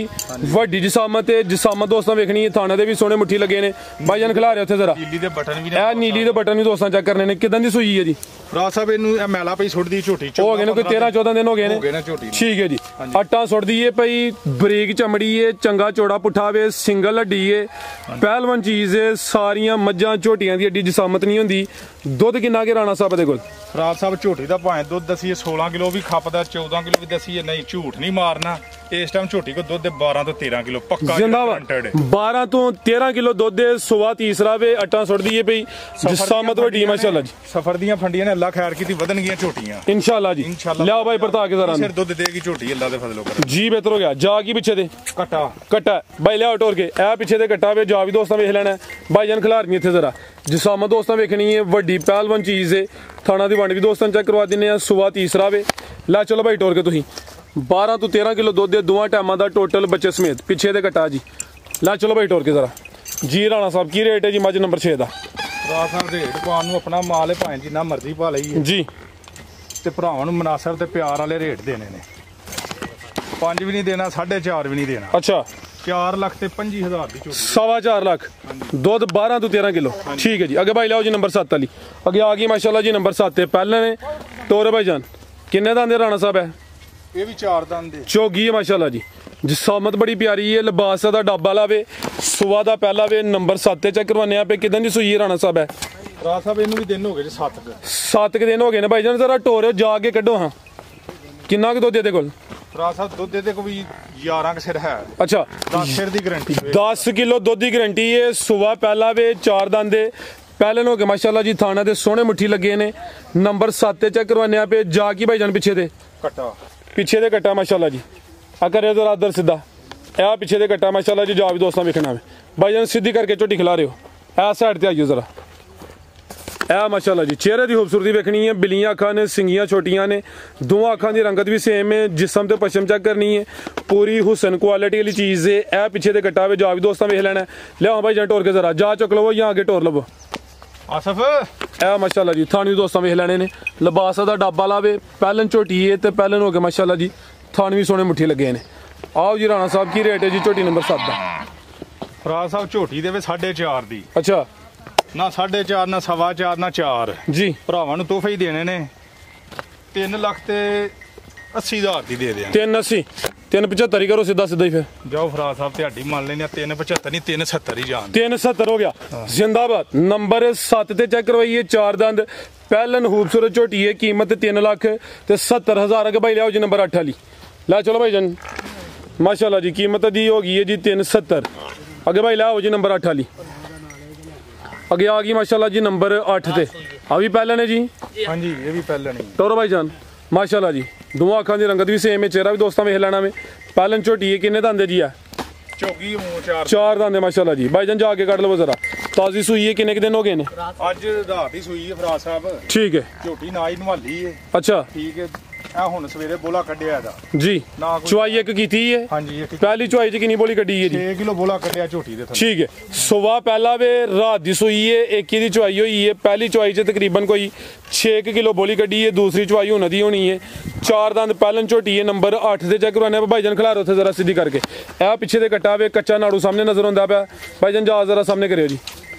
ਵੱਡੀ ਜਿਸਾਮਤ ਤੇ ਜਿਸਾਮਤ ਦੋਸਤਾਂ ਵੇਖਣੀ ਹੈ। ਥਾਣੇ ਦੇ ਵੀ ਸੋਹਣੇ ਮੁੱਠੀ ਲੱਗੇ ਨੇ ਭਾਈ ਜਾਨ। ਖਿਲਾ ਰਹੇ ਉੱਥੇ ਜ਼ਰਾ। ਨੀਲੀ ਦੇ ਬਟਨ ਵੀ ਨੇ। ਇਹ ਨੀਲੀ ਦੇ ਬਟਨ ਵੀ ਦੋਸਤਾਂ ਚੈੱਕ ਕਰਨੇ ਨੇ। ਕਿਦਾਂ ਦੀ ਸੂਈ ਹੈ ਜੀ? ਫਰਾਦ ਸਾਹਿਬ ਇਹਨੂੰ ਇਹ ਮੈਲਾ ਪਈ ਸੁੱਟਦੀ ਝੋਟੀ ਹੋ ਗਏ ਨੇ ਕੋਈ 13-14 ਦਿਨ ਹੋ ਗਏ ਨੇ ਝੋਟੀ। ਠੀਕ ਹੈ ਜੀ। ਆਟਾ ਸੁੱਟਦੀ ਏ ਪਈ, ਬਰੀਕ ਚਮੜੀ ਏ, ਚੰਗਾ ਚੌੜਾ ਪੁੱਠਾ ਵੇ, ਸਿੰਗਲ ਹੱਡੀ ਏ, ਪਹਿਲਵਾਨ ਚੀਜ਼ ਏ। ਸਾਰੀਆਂ ਮੱਝਾਂ ਝੋਟੀਆਂ ਦੀ ਏਡੀ ਜਿਸਾਮਤ ਨਹੀਂ ਹੁੰਦੀ। ਦੁੱਧ ਕਿੰਨਾ ਕੇ ਰਾਣਾ ਸਾਹਿਬ ਦੇ ਕੋਲ? ਫਰਾਦ ਸਾਹਿਬ ਝੋਟੀ ਦਾ ਭਾਵੇਂ ਦੁੱਧ ਦਸੀਏ 16 ਕਿਲੋ ਵੀ ਖਪਦਾ, 14 ਕਿਲੋ ਵੀ ਦਸੀਏ, ਨਹੀਂ ਝੂਠ ਨਹੀਂ ਮਾਰਨਾ। ਇਸ ਟਾਈਮ ਝੋਟੀ ਕੋ ਦੁੱਧ 12 ਤੋਂ 13 ਕਿਲੋ ਪੱਕਾ ਜ਼ਿੰਦਾਬਾਦ। 12 ਤੋਂ 13 ਕਿਲੋ ਦੁੱਧ ਦੇ ਸੁਆ ਤੀਸਰਾ ਵੇ ਅਟਾਂ ਸੁੱਟਦੀ ਏ ਪਈ ਜਿਸਾਮਤ ਵੱਡੀ ਮਾਸ਼ਾਅੱਲਾ ਜੀ। ਸਫਰ ਦੀਆਂ ਫੰਡੀਆਂ ਨੇ ਅੱਲਾ ਖੈਰ ਕੀਤੀ ਵਧਣ ਗਈਆਂ ਝੋਟੀਆਂ इंशाल्लाह जी। लियाओ भाई परता के जरा ਸਿਰ ਦੁੱਧ ਦੇਗੀ ਝੋਟੀ ਅੱਲਾ ਦੇ ਫਜ਼ਲੋਂ ਕਰ जी बेहतर हो गया। जा की पीछे दे ਕਟਾ कट्टा भाई लियाओ टोर के ए पीछे दे कट्टा वे जा भी दोस्तां वेख लेना भाई जान खिलारनी इत्थे जरा जिसामत दोस्तां वेखनी है वड्डी पहलवान चीज है थाना दी वंड भी दोस्तां चेक करवा दिन्ने आ सुवा तीसरा वे ला चलो भाई टोर के तुसीं 12 ਤੋਂ 13 ਕਿਲੋ ਦੁੱਧ ਦੇ ਦੋਵਾਂ ਟਾਈਮਾਂ ਦਾ ਟੋਟਲ ਬੱਚੇ ਸਮੇਤ ਪਿੱਛੇ ਦੇ ਕਟਾ ਜੀ ਲਾ ਚਲੋ ਭਾਈ ਟੋਰ ਕੇ ਜ਼ਰਾ ਜੀ ਰਾਣਾ ਸਾਹਿਬ ਕੀ ਰੇਟ ਹੈ ਜੀ ਮੱਝ ਨੰਬਰ 6 ਦਾ ਰਾਤ ਸਾਹਿਬ ਰੇਟ ਪਾਉਣ ਨੂੰ ਆਪਣਾ ਮਾਲ ਹੈ ਭਾਵੇਂ ਜਿੰਨਾ ਮਰਜ਼ੀ ਪਾ ਲਈਏ ਜੀ ਤੇ ਭਰਾਵਾਂ ਨੂੰ ਮਨਾਸਬ ਤੇ ਪਿਆਰ ਵਾਲੇ ਰੇਟ ਦੇਣੇ ਨੇ 5 ਵੀ ਨਹੀਂ ਦੇਣਾ 4.5 ਵੀ ਨਹੀਂ ਦੇਣਾ ਅੱਛਾ 4 ਲੱਖ ਤੇ 25,000 ਦੀ ਝੋਟੀ 4.25 ਲੱਖ ਦੁੱਧ 12 ਤੋਂ 13 ਕਿਲੋ ਠੀਕ ਹੈ ਜੀ ਅੱਗੇ ਭਾਈ ਲਾਓ ਜੀ ਨੰਬਰ 7 ਵਾਲੀ ਅੱਗੇ ਆ ਗਈ ਮਾਸ਼ਾਅੱਲਾ ਜੀ ਨੰਬਰ 7 ਤੇ ਪਹਿਲੇ ਨੇ ਟੋਰੇ ਭਾਈ ਜਾਨ ਕਿੰਨੇ ਦਾ ਆਂਦੇ ਰਾਣਾ ਸਾਹਿਬ ਹੈ ਇਹ ਵੀ 4 ਦੰਦ ਦੇ ਚੋਗੀ ਹੈ ਮਾਸ਼ਾਅੱਲਾ ਜੀ ਜਿਸਾਮਤ ਬੜੀ ਪਿਆਰੀ ਹੈ ਲਿਬਾਸ ਦਾ ਡੱਬਾ ਲਾਵੇ ਸੁਆ ਦਾ ਪਹਿਲਾ ਵੇ ਨੰਬਰ 7 ਤੇ ਚੈੱਕ ਕਰਵਾਨੇ ਆਪੇ ਕਿਦਾਂ ਦੀ ਸੂਈ ਹੈ ਰਾਣਾ ਸਾਹਿਬ ਹੈ ਰਾਤ ਸਾਹਿਬ ਇਹਨੂੰ ਵੀ ਦਿਨ ਹੋ ਗਏ ਜੀ 7 ਦਿਨ ਹੋ ਗਏ ਨੇ ਭਾਈ ਜਾਨ ਜ਼ਰਾ ਟੋਰੇ ਜਾ ਕੇ ਕੱਢੋ ਹਾਂ ਕਿੰਨਾ ਕੁ ਦੁੱਧ ਇਹਦੇ ਕੋਲ ਰਾਤ ਸਾਹਿਬ ਦੁੱਧ ਦੇ ਕੋਈ 11 ਕ ਸਿਰ ਹੈ ਅੱਛਾ 10 ਸਿਰ ਦੀ ਗਾਰੰਟੀ 10 ਕਿਲੋ ਦੁੱਧ ਦੀ ਗਾਰੰਟੀ ਹੈ ਸੁਆ ਪਹਿਲਾ ਵੇ 4 ਦੰਦ ਦੇ ਪਹਿਲੇ ਨੂੰ ਹੋ ਕੇ ਮਾਸ਼ਾਅੱਲਾ ਜੀ ਥਾਣਾ ਦੇ ਸੋਹਣੇ ਮੁੱਠੀ ਲੱਗੇ ਨੇ ਨੰਬਰ 7 ਤੇ ਚੈੱਕ ਕਰਵਾਨੇ ਆਪੇ ਜਾ ਕੀ ਭਾਈ ਜਾਨ ਪਿੱਛੇ ਦੇ ਕਟਾ ਪਿੱਛੇ ਦੇ ਕੱਟਾ ਮਾਸ਼ਾਅੱਲਾ ਜੀ ਆ ਕਰੇ ਜ਼ਰਾ ਇੱਧਰ ਸਿੱਧਾ ਇਹ ਪਿੱਛੇ ਦੇ ਕੱਟਾ ਮਾਸ਼ਾਅੱਲਾ ਜੀ ਜਾ ਵੀ ਦੋਸਤਾਂ ਵੇਖਣਾ ਵੇ ਭਾਈ ਜਾਨ ਸਿੱਧੀ ਕਰਕੇ ਝੋਟੀ ਖਿਲਾ ਰਹੇ ਹੋ ਇਹ ਸਾਈਡ ਤੇ ਆਈਓ ਜ਼ਰਾ ਇਹ ਮਾਸ਼ਾਅੱਲਾ ਜੀ ਚਿਹਰੇ ਦੀ ਖੂਬਸੂਰਤੀ ਵੇਖਣੀ ਹੈ ਬਿੱਲੀਆਂ ਅੱਖਾਂ ਨੇ ਸਿੰਗੀਆਂ ਛੋਟੀਆਂ ਨੇ ਦੋਵਾਂ ਅੱਖਾਂ ਦੀ ਰੰਗਤ ਵੀ ਸੇਮ ਹੈ ਜਿਸਮ ਤੇ ਪਸ਼ਮ ਚੈੱਕ ਕਰਨੀ ਹੈ ਪੂਰੀ ਹੁਸਨ ਕੁਆਲਿਟੀ ਵਾਲੀ ਚੀਜ਼ ਹੈ ਇਹ ਪਿੱਛੇ ਦੇ ਕੱਟਾ ਵੇ ਜਾ ਵੀ ਦੋਸਤਾਂ ਵੇਖ ਲੈਣਾ ਲਿਆਓ ਭਾਈ ਜਾਨ ਟੋਰ ਕੇ ਜ਼ਰਾ ਜਾ ਚੁੱਕ ਲਵੋ ਜਾਂ ਅੱਗੇ ਟੋਰ ਲਵੋ ਆਸਫ ਇਹ ਮਾਸ਼ਾਅੱਲਾ ਜੀ ਥਾਣੀ ਦੋਸਤਾਂ ਵੇਖ ਲੈਣੇ ਨੇ ਲਿਬਾਸ ਦਾ ਡੱਬਾ ਲਾਵੇ ਪਹਿਲਨ ਝੋਟੀ ਹੈ ਤੇ ਪਹਿਲਨ ਹੋ ਕੇ ਮਾਸ਼ਾਅੱਲਾ ਜੀ ਥਾਣ ਵੀ ਸੋਹਣੇ ਮੁੱਠੀ ਲੱਗੇ ਨੇ ਆਓ ਜੀ ਰਾਣਾ ਸਾਹਿਬ ਕੀ ਰੇਟ ਹੈ ਜੀ ਝੋਟੀ ਨੰਬਰ 7 ਦਾ ਰਾਤ ਸਾਹਿਬ ਝੋਟੀ ਦੇ ਵੇ 4.5 ਦੀ ਅੱਛਾ ਨਾ 4.5 ਨਾ 4.25 ਨਾ 4 ਜੀ ਭਰਾਵਾਂ ਨੂੰ ਤੋਹਫੇ ਹੀ ਦੇਣੇ ਨੇ 3 ਲੱਖ ਤੇ 80,000 ਦੀ ਦੇ ਦਿਆਂਗੇ 380 375 ਹੀ ਕਰੋ ਸਿੱਧਾ ਸਿੱਧਾ ਹੀ ਫਿਰ ਜਾਓ ਫਰਾਜ ਸਾਹਿਬ ਤੁਹਾਡੀ ਮੰਨ ਲੈਨੇ 375 ਨਹੀਂ 370 ਹੀ ਜਾਣ 370 ਹੋ ਗਿਆ ਜ਼ਿੰਦਾਬਾਦ ਨੰਬਰ 7 ਤੇ ਚੈੱਕ ਕਰਵਾਈਏ 4 ਦੰਦ ਪਹਿਲਨ ਖੂਬਸੂਰਤ ਝੋਟੀ ਹੈ ਕੀਮਤ 3 ਲੱਖ ਤੇ 70,000 ਅਗੇ ਭਾਈ ਲਿਆਓ ਜੀ ਨੰਬਰ 8 ਵਾਲੀ ਲੈ ਚਲੋ ਭਾਈ ਜਨ ਮਾਸ਼ਾਅੱਲਾ ਜੀ ਕੀਮਤ ਦੀ ਹੋ ਗਈ ਹੈ ਜੀ 370 ਅੱਗੇ ਭਾਈ ਲਿਆਓ ਜੀ ਨੰਬਰ 8 ਵਾਲੀ ਅੱਗੇ ਆ ਗਈ ਮਾਸ਼ਾਅੱਲਾ ਜੀ ਨੰਬਰ 8 ਤੇ ਆ ਵੀ ਪਹਿਲਨ ਹੈ ਜੀ ਹਾਂਜੀ ਇਹ ਵੀ ਪਹਿਲਾਂ ਨਹੀਂ ਟੋਰੋ ਭਾਈ ਜਾਨ ਮਾਸ਼ਾਅੱਲਾ ਜੀ ਦੋਵਾਂ ਅੱਖਾਂ ਦੀ ਰੰਗਤ ਵੀ ਸੇਮ ਹੈ ਚਿਹਰਾ ਵੀ ਦੋਸਤਾਂ ਵੇਖ ਲੈਣਾ ਵੇ ਪਹਿਲਨ ਝੋਟੀ ਹੈ ਕਿੰਨੇ ਦੰਦੇ ਜੀ ਆ ਝੋਗੀ ਮੂੰਹ 4 ਦੰਦੇ ਮਾਸ਼ਾਅੱਲਾ ਜੀ ਭਾਈ ਜਾਨ ਜਾ ਕੇ ਕੱਢ ਲਵੋ ਜ਼ਰਾ ਤਾਜ਼ੀ ਸੂਈ ਹੈ ਕਿੰਨੇ ਦਿਨ ਹੋ ਗਏ ਨੇ ਅੱਜ ਰਾਤ ਹੀ ਸੂਈ ਹੈ ਫਰਾਜ ਸਾਹਿਬ ਠੀਕ ਹੈ ਝੋਟੀ ਨਾ ਹੀ ਨਵਾਲੀ ਹੈ ਅੱਛਾ ਠੀਕ ਹੈ ਇਹ ਹੁਣ ਸਵੇਰੇ ਬੋਲਾ ਕੱਢਿਆ ਇਹਦਾ ਜੀ ਚੁਆਈ ਇੱਕ ਕੀਤੀ ਹੈ ਹਾਂਜੀ ਇੱਕ ਪਹਿਲੀ ਚੁਆਈ ਚ ਕਿੰਨੀ ਬੋਲੀ ਕੱਢੀ ਹੈ ਜੀ 6 ਕਿਲੋ ਬੋਲਾ ਕੱਢਿਆ ਝੋਟੀ ਦੇ ਥੱਲੇ ਠੀਕ ਹੈ ਸੁਬਾ ਪਹਿਲਾ ਵੇ ਰਾਤ ਦੀ ਸੂਈ ਹੈ ਇੱਕ ਦੀ ਚੁਆਈ ਹੋਈ ਹੈ ਪਹਿਲੀ ਚੁਆਈ ਚ ਤਕਰੀਬਨ ਕੋਈ 6 ਕਿਲੋ ਬੋਲੀ ਕੱਢੀ ਹੈ ਦੂਸਰੀ ਚੁਆਈ ਉਹਨਾਂ ਦੀ ਹੋਣੀ ਹੈ 4 ਦੰਦ ਪਹਿਲਨ ਝੋਟੀ ਹੈ ਨੰਬਰ 8 ਤੇ ਚੈੱਕ ਕਰਵਾਉਣਾ ਭਾਈਜਾਨ ਖਿਲਾਰ ਉੱਥੇ ਜ਼ਰਾ ਸਿੱਧੀ ਕਰਕੇ ਇਹ ਪਿੱਛੇ ਦੇ ਕੱਟਾ ਵੇ ਕੱਚਾ ਨਾੜੂ ਸਾਹਮਣੇ ਨਜ਼ਰ ਆਉਂਦਾ ਪਿਆ ਭਾਈਜਾਨ ਜਾ ਜ਼ਰਾ ਸਾਹਮਣੇ ਕਰਿਓ ਜੀ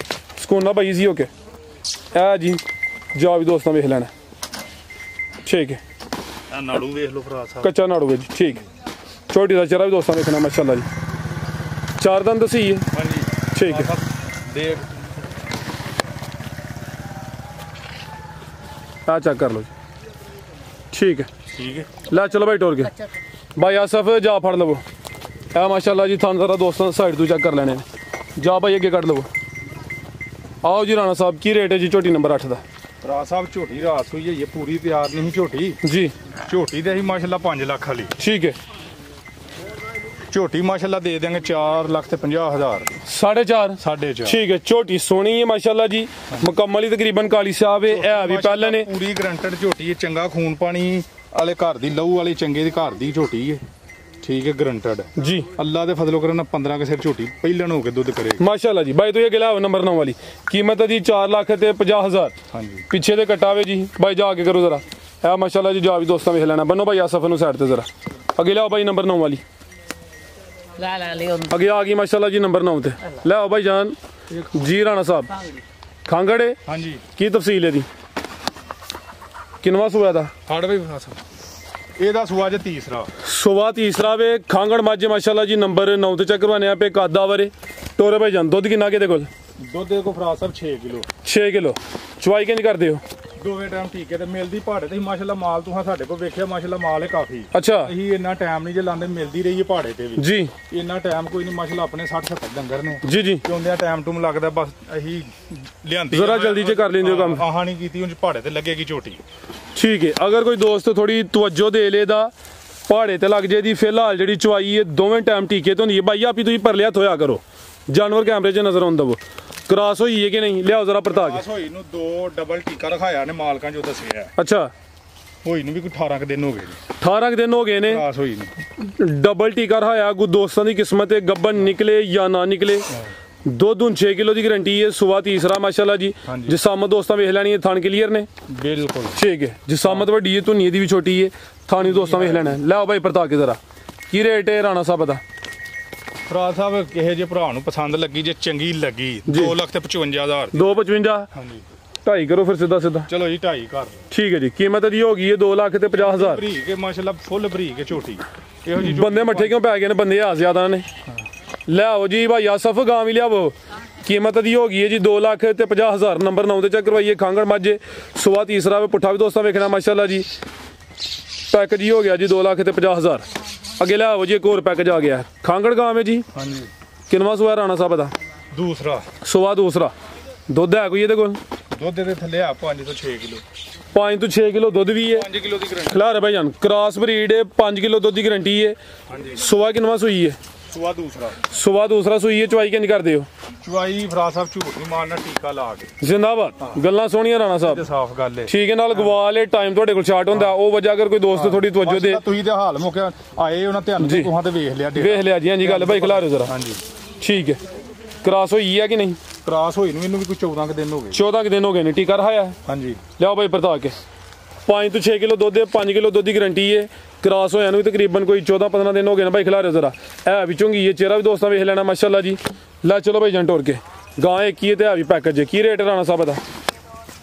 ਸਕੂਨਾ ਭਾਈ ਸੀ ਓਕੇ ਇਹ ਜੀ ਜਾ ਵੀ ਦੋਸਤਾਂ ਵੇਖ ਲੈਣਾ ਠੀਕ ਹੈ ਨਾੜੂ ਵੇਖ ਲਓ ਫਰਾਜ ਸਾਹਿਬ ਕੱਚਾ ਨਾੜੂ ਹੈ ਜੀ ਠੀਕ ਛੋਟੀ ਦਾ ਚਿਹਰਾ ਵੀ ਦੋਸਤਾਂ ਵੇਖਣਾ ਮਾਸ਼ਾਅੱਲਾ ਜੀ 4 ਦੰਦ ਦਸੀ ਹੈ ਹਾਂਜੀ ਠੀਕ ਹੈ ਦੇਖ ਆ ਚੈੱਕ ਕਰ ਲਓ ਜੀ ਠੀਕ ਹੈ ਲੈ ਚਲੋ ਭਾਈ ਟੋਰ ਕੇ ਭਾਈ ਆਸਫ ਜਾ ਫੜ ਲਵੋ ਇਹ ਮਾਸ਼ਾਅੱਲਾ ਜੀ ਤੁਹਾਨੂੰ ਜ਼ਰਾ ਦੋਸਤਾਂ ਸਾਈਡ ਤੋਂ ਚੈੱਕ ਕਰ ਲੈਣੇ ਨੇ ਜਾ ਭਾਈ ਅੱਗੇ ਕੱਢ ਲਵੋ ਆਓ ਜੀ ਰਾਣਾ ਸਾਹਿਬ ਕੀ ਰੇਟ ਹੈ ਜੀ ਝੋਟੀ ਨੰਬਰ 8 ਦਾ ਫਰਾਜ ਸਾਹਿਬ ਝੋਟੀ ਰਾਤ ਹੋਈ ਹੈ ਇਹ ਪੂਰੀ ਤਿਆਰ ਨਹੀਂ ਝੋਟੀ ਜੀ ਝੋਟੀ ਦੇ ਅਸੀਂ ਮਾਸ਼ਾਅੱਲਾ 5 ਲੱਖ ਵਾਲੀ ਠੀਕ ਹੈ ਝੋਟੀ ਮਾਸ਼ਾਅੱਲਾ ਦੇ ਦਿਆਂਗੇ 4 ਲੱਖ ਤੇ 50,000 4.5 4.5 ਠੀਕ ਹੈ ਝੋਟੀ ਸੋਹਣੀ ਹੈ ਮਾਸ਼ਾਅੱਲਾ ਜੀ ਮੁਕੰਮਲ ਹੀ ਤਕਰੀਬਨ ਕਾਲੀ ਸਾਹਿਬ ਹੈ ਇਹ ਵੀ ਪਹਿਲਾਂ ਨੇ ਪੂਰੀ ਗਰੰਟਡ ਝੋਟੀ ਹੈ ਚੰਗਾ ਖੂਨ ਪਾਣੀ ਵਾਲੇ ਘਰ ਦੀ ਲਹੂ ਵਾਲੀ ਚੰਗੇ ਦੀ ਘਰ ਦੀ ਝੋਟੀ ਹੈ ਠੀਕ ਹੈ ਗਰੰਟਡ ਜੀ ਅੱਲਾ ਦੇ ਫਜ਼ਲੋਂ ਕਰਨ 15 ਕੇ ਸਿਰ ਝੋਟੀ ਪਹਿਲਣ ਹੋ ਕੇ ਦੁੱਧ ਕਰੇਗੀ ਮਾਸ਼ਾਅੱਲਾ ਜੀ ਭਾਈ ਤੂੰ ਇਹ ਗਿਲਾ ਨੰਬਰ 9 ਵਾਲੀ ਕੀਮਤ ਦੀ 4 ਲੱਖ ਤੇ 50,000 ਹਾਂਜੀ ਪਿੱਛੇ ਦੇ ਕਟਾਵੇ ਜੀ ਭਾਈ ਜਾ ਕੇ ਕਰੋ ਜ਼ਰਾ ਇਹ ਮਾਸ਼ਾਅੱਲਾ ਜੀ ਜਾ ਵੀ ਦੋਸਤਾਂ ਵੇਖ ਲੈਣਾ ਬੰਨੋ ਭਾਈ ਆਸਫ ਨੂੰ ਸਾਈਡ ਤੇ ਜ਼ਰਾ ਅੱਗੇ ਲਿਆਓ ਭਾਈ ਨੰਬਰ 9 ਵਾਲੀ ਲਾ ਲਾ ਲਿਓ ਅੱਗੇ ਆ ਗਈ ਮਾਸ਼ਾਅੱਲਾ ਜੀ ਨੰਬਰ 9 ਤੇ ਲਿਆਓ ਭਾਈ ਜਾਨ ਜੀ ਰਾਣਾ ਸਾਹਿਬ ਖਾਂਗੜੇ ਹਾਂਜੀ ਕੀ ਤਫਸੀਲ ਹੈ ਦੀ ਕਿੰਨਵਾ ਸੂਆ ਦਾ ਫੜ ਬਈ ਫਰਾਜ ਸਾਹਿਬ ਇਹਦਾ ਸੂਆ ਜੇ ਤੀਸਰਾ ਸੁਬਾ ਤੀਸਰਾ ਵੇ ਖਾਂਗੜ ਮਾਝੇ ਮਾਸ਼ਾਅੱਲਾ ਜੀ ਨੰਬਰ 9 ਤੇ ਚੈੱਕ ਕਰਵਾਨੇ ਆਪੇ ਕਾਦਾ ਵਰੇ ਟੋਰੇ ਭਾਈ ਜਾਨ ਦੁੱਧ ਕਿੰਨਾ ਕਿਹਦੇ ਕੋਲ ਦੁੱਧ ਦੇ ਕੋ ਫਰਾਜ ਸਾਹਿਬ 6 ਕਿਲੋ 6 ਕਿਲੋ ਚੁਆਈ ਕਿੰਜ ਕਰਦੇ ਹੋ ਦੋਵੇਂ ਟਾਈਮ ਠੀਕ ਹੈ ਤੇ ਮਿਲਦੀ ਪਹਾੜੇ ਤੇ ਮਾਸ਼ਾਅੱਲਾ ਮਾਲ ਤੁਸੀਂ ਸਾਡੇ ਕੋਲ ਵੇਖਿਆ ਮਾਸ਼ਾਅੱਲਾ ਮਾਲ ਹੈ ਕਾਫੀ। ਅੱਛਾ ਅਸੀਂ ਇੰਨਾ ਟਾਈਮ ਨਹੀਂ ਜੇ ਲਾਉਂਦੇ, ਮਿਲਦੀ ਰਹੀ ਹੈ ਪਹਾੜੇ ਤੇ ਵੀ ਜੀ। ਇੰਨਾ ਟਾਈਮ ਕੋਈ ਨਹੀਂ ਮਾਸ਼ਾਅੱਲਾ ਆਪਣੇ 60-70 ਡੰਗਰ ਨੇ ਜੀ ਜੀ ਕਿਉਂਦੇ ਟਾਈਮ ਟੂਮ ਲੱਗਦਾ ਬਸ ਅਸੀਂ ਲਿਆਂਦੀ ਜ਼ਰਾ ਜਲਦੀ ਚ ਕਰ ਲੈਂਦੇ ਹੋ ਕੰਮ। ਆਹਾਂ ਨਹੀਂ ਕੀਤੀ ਉਂਝ ਪਹਾੜੇ ਤੇ ਲੱਗੇਗੀ ਝੋਟੀ। ਠੀਕ ਹੈ, ਅਗਰ ਕੋਈ ਦੋਸਤ ਥੋੜੀ ਤਵੱਜੋ ਦੇ ਲੇਦਾ ਪਹਾੜੇ ਤੇ ਲੱਗ ਜੇ ਦੀ ਫਿਲਹਾਲ ਜਿਹੜੀ ਚਵਾਈ ਹੈ ਦੋਵੇਂ ਟਾਈਮ ਟੀਕੇ ਤੋਂ ਹੁੰਦੀ ਹੈ। ਬਾਈ ਆਪੀ ਤੁਸੀਂ ਪਰਲੇ ਹੱਥ ਹੋਇਆ ਕਰੋ, ਜਾਨਵਰ ਕੈਮਰੇ 'ਚ ਨਜ਼ਰ ਆਉਂਦਾ ਵੋ ਕ੍ਰਾਸ ਹੋਈ ਹੈ ਕਿ ਨਹੀਂ, ਲਿਆਓ ਜ਼ਰਾ ਪਰਤਾ ਕੇ। ਕ੍ਰਾਸ ਹੋਈ ਨੂੰ 2 ਡਬਲ ਟੀਕਾ ਰਖਾਇਆ ਨੇ ਮਾਲਕਾਂ ਜੋ ਦੱਸਿਆ। ਅੱਛਾ ਹੋਈ ਨੂੰ ਵੀ ਕੋਈ 18 ਦਿਨ ਹੋ ਗਏ ਨੇ। 18 ਦਿਨ ਹੋ ਗਏ ਨੇ ਕ੍ਰਾਸ ਹੋਈ ਨੂੰ। ਡਬਲ ਟੀਕਾ ਰਹਾਇਆ। ਕੋ ਦੋਸਤਾਂ ਦੀ ਕਿਸਮਤ ਹੈ ਗੱਬਨ ਨਿਕਲੇ ਜਾਂ ਨਾ ਨਿਕਲੇ। ਦੁੱਧ 6 ਕਿਲੋ ਦੀ ਗਰੰਟੀ ਹੈ। ਸੁਬਾ ਤੀਸਰਾ ਮਾਸ਼ਾਅੱਲਾ ਜੀ। ਜਿਸਾਮਤ ਦੋਸਤਾਂ ਵੇਖ ਲੈਣੀ ਹੈ, ਥਣ ਕਲੀਅਰ ਨੇ ਬਿਲਕੁਲ ਠੀਕ ਹੈ। ਜਿਸਾਮਤ ਵੱਡੀ ਹੈ, ਧੁਨੀ ਦੀ ਵੀ ਛੋਟੀ ਹੈ, ਥਾਣੀ ਦੋਸਤਾਂ ਵੇਖ ਲੈਣਾ। ਲਿਆਓ ਭਾਈ ਪਰਤਾ ਕੇ ਜ਼ਰਾ ਕੀ ਰੇਟ ਹੈ ਰਾਣਾ ਸਾਹਿਬ ਦਾ? ਫਰਾਦ ਸਾਹਿਬ ਕਿਸੇ ਜੇ ਭਰਾ ਨੂੰ ਪਸੰਦ ਲੱਗੀ ਜੇ ਚੰਗੀ ਲੱਗੀ 2,55,000 255 ਹਾਂਜੀ 2.5 ਕਰੋ ਫਿਰ ਸਿੱਧਾ ਸਿੱਧਾ। ਚਲੋ ਜੀ 2.5 ਕਰ ਠੀਕ ਹੈ ਜੀ, ਕੀਮਤ ਦੀ ਹੋ ਗਈ ਹੈ 2,50,000। ਬਰੀਕ ਹੈ ਮਾਸ਼ਾਅੱਲਾ, ਫੁੱਲ ਬਰੀਕ ਹੈ ਝੋਟੀ। ਇਹੋ ਜੀ ਬੰਦੇ ਮੱਠੇ ਕਿਉਂ ਪੈ ਗਏ ਨੇ, ਬੰਦੇ ਆ ਜ਼ਿਆਦਾ ਨੇ। ਲਿਆਓ ਜੀ ਭਾਈ ਆਸਫ ਗਾਂ ਵੀ ਲਿਆਵੋ। ਕੀਮਤ ਦੀ ਹੋ ਗਈ ਹੈ ਜੀ 2,50,000। ਨੰਬਰ 9 ਤੇ ਚੈੱਕ ਕਰਵਾਈਏ। ਖਾਂਗੜ ਮਾਝੇ ਸੁਬਾ ਤੀਸਰਾ ਵੇ ਪੁੱਠਾ ਵੀ ਦੋਸਤਾਂ ਵੇਖਣਾ ਮਾਸ਼ਾਅੱਲਾ ਜੀ। ਪੈਕੇਜ ਹੀ ਹੋ ਗਿਆ ਜੀ 2,50,000। ਅੱਗੇ ਲਿਆਓ ਜੀ ਇੱਕ ਹੋਰ ਪੈਕੇਜ ਆ ਗਿਆ ਖਾਂਗੜ ਗਾਂ ਵਿੱਚ ਜੀ। ਹਾਂਜੀ ਕਿੰਨਵਾਂ ਸੂਆ ਰਾਣਾ ਸਾਹਿਬ ਦਾ? ਦੂਸਰਾ ਸੁਬਾ ਦੂਸਰਾ। ਦੁੱਧ ਹੈ ਕੋਈ ਇਹਦੇ ਕੋਲ? ਦੁੱਧ ਦੇ ਥੱਲੇ ਆ 5 ਤੋਂ 6 ਕਿਲੋ। 5 ਤੋਂ 6 ਕਿਲੋ ਦੁੱਧ ਵੀ ਹੈ। 5 ਕਿਲੋ ਦੀ ਗਰੰਟੀ। ਖਿਲਾਰੇ ਭਾਈ ਜਾਨ ਕ੍ਰਾਸ ਬਰੀਡ 5 ਕਿਲੋ ਦੁੱਧ ਦੀ ਗਰੰਟੀ ਹੈ। ਹਾਂਜੀ ਸੁਬਾ ਕਿੰਨਵਾਂ ਸੂਈ ਹੈ? ਸੁਆ ਦੂਸਰਾ। ਸੁਬਾ ਦੂਸਰਾ ਸੂਈ ਹੈ। ਚਵਾਈ ਕਿੰਜ ਕਰਦੇ ਹੋ? ਚੁਆਈ ਫਰਾਦ ਸਾਹਿਬ ਝੂਠ ਨਹੀਂ ਮਾਰਨਾ, ਟੀਕਾ ਲਾ ਕੇ। ਜ਼ਿੰਦਾਬਾਦ। ਗੱਲਾਂ ਸੋਹਣੀਆਂ ਰਾਣਾ ਸਾਹਿਬ, ਸਾਫ਼ ਗੱਲ ਹੈ। ਠੀਕ ਹੈ। ਨਾਲ ਗਵਾਲੇ ਟਾਈਮ ਤੁਹਾਡੇ ਕੋਲ ਸ਼ਾਰਟ ਹੁੰਦਾ, ਉਹ ਵਜ੍ਹਾ ਅਗਰ ਕੋਈ ਦੋਸਤ ਥੋੜੀ ਤਵੱਜੋ ਦੇ। ਤੁਸੀਂ ਤੇ ਹਾਲ ਮੁੱਕਿਆ ਆਏ ਉਹਨਾਂ ਧਿਆਨ ਤੇ ਕੋਹਾਂ ਤੇ ਵੇਖ ਲਿਆ ਵੇਖ ਲਿਆ ਜੀ। ਹਾਂਜੀ ਗੱਲ ਭਾਈ ਖਿਲਾਰਿਓ ਜ਼ਰਾ। ਹਾਂਜੀ ਠੀਕ ਹੈ। ਕ੍ਰਾਸ ਹੋਈ ਹੈ ਕਿ ਨਹੀਂ? ਕ੍ਰਾਸ ਹੋਈ ਨੂੰ ਇਹਨੂੰ ਵੀ ਕੋਈ 14 ਕੁ ਦਿਨ ਹੋ ਗਏ। 14 ਦਿਨ ਹੋ ਗਏ ਨੇ। ਟੀਕਾ ਰਹਾਇਆ? ਹਾਂਜੀ ਲਿਆਓ ਭਾਈ ਪਰਤਾ ਕੇ। 5 ਤੋਂ 6 ਕਿਲੋ ਦੁੱਧ ਹੈ। 5 ਕਿਲੋ ਦੁੱਧ ਦੀ ਗਰੰਟੀ ਹੈ। ਕ੍ਰਾਸ ਹੋਇਆ ਨੂੰ ਵੀ ਤਕਰੀਬਨ ਕੋਈ 14-15 ਦਿਨ ਹੋ ਗਏ ਨੇ ਭਾਈ ਖਿਲਾਰਿਓ ਜ਼ਰਾ। ਇਹ ਵਿੱਚੋਂ ਕੀ ਹੈ, ਚਿਹਰਾ ਵੀ ਦੋਸਤਾਂ ਵੇਖ ਲੈਣਾ ਮਾਸ਼ਾਅੱਲਾ ਜੀ। ਲੈ ਚਲੋ ਭਾਈ ਜੰਟ ਹੋਰ ਕੇ ਗਾਂ ਇੱਕ ਹੀ ਹੈ ਤੇ ਆ ਵੀ ਪੈਕੇਜ ਹੈ। ਕੀ ਰੇਟ ਰਾਣਾ ਸਾਹਿਬ ਦਾ?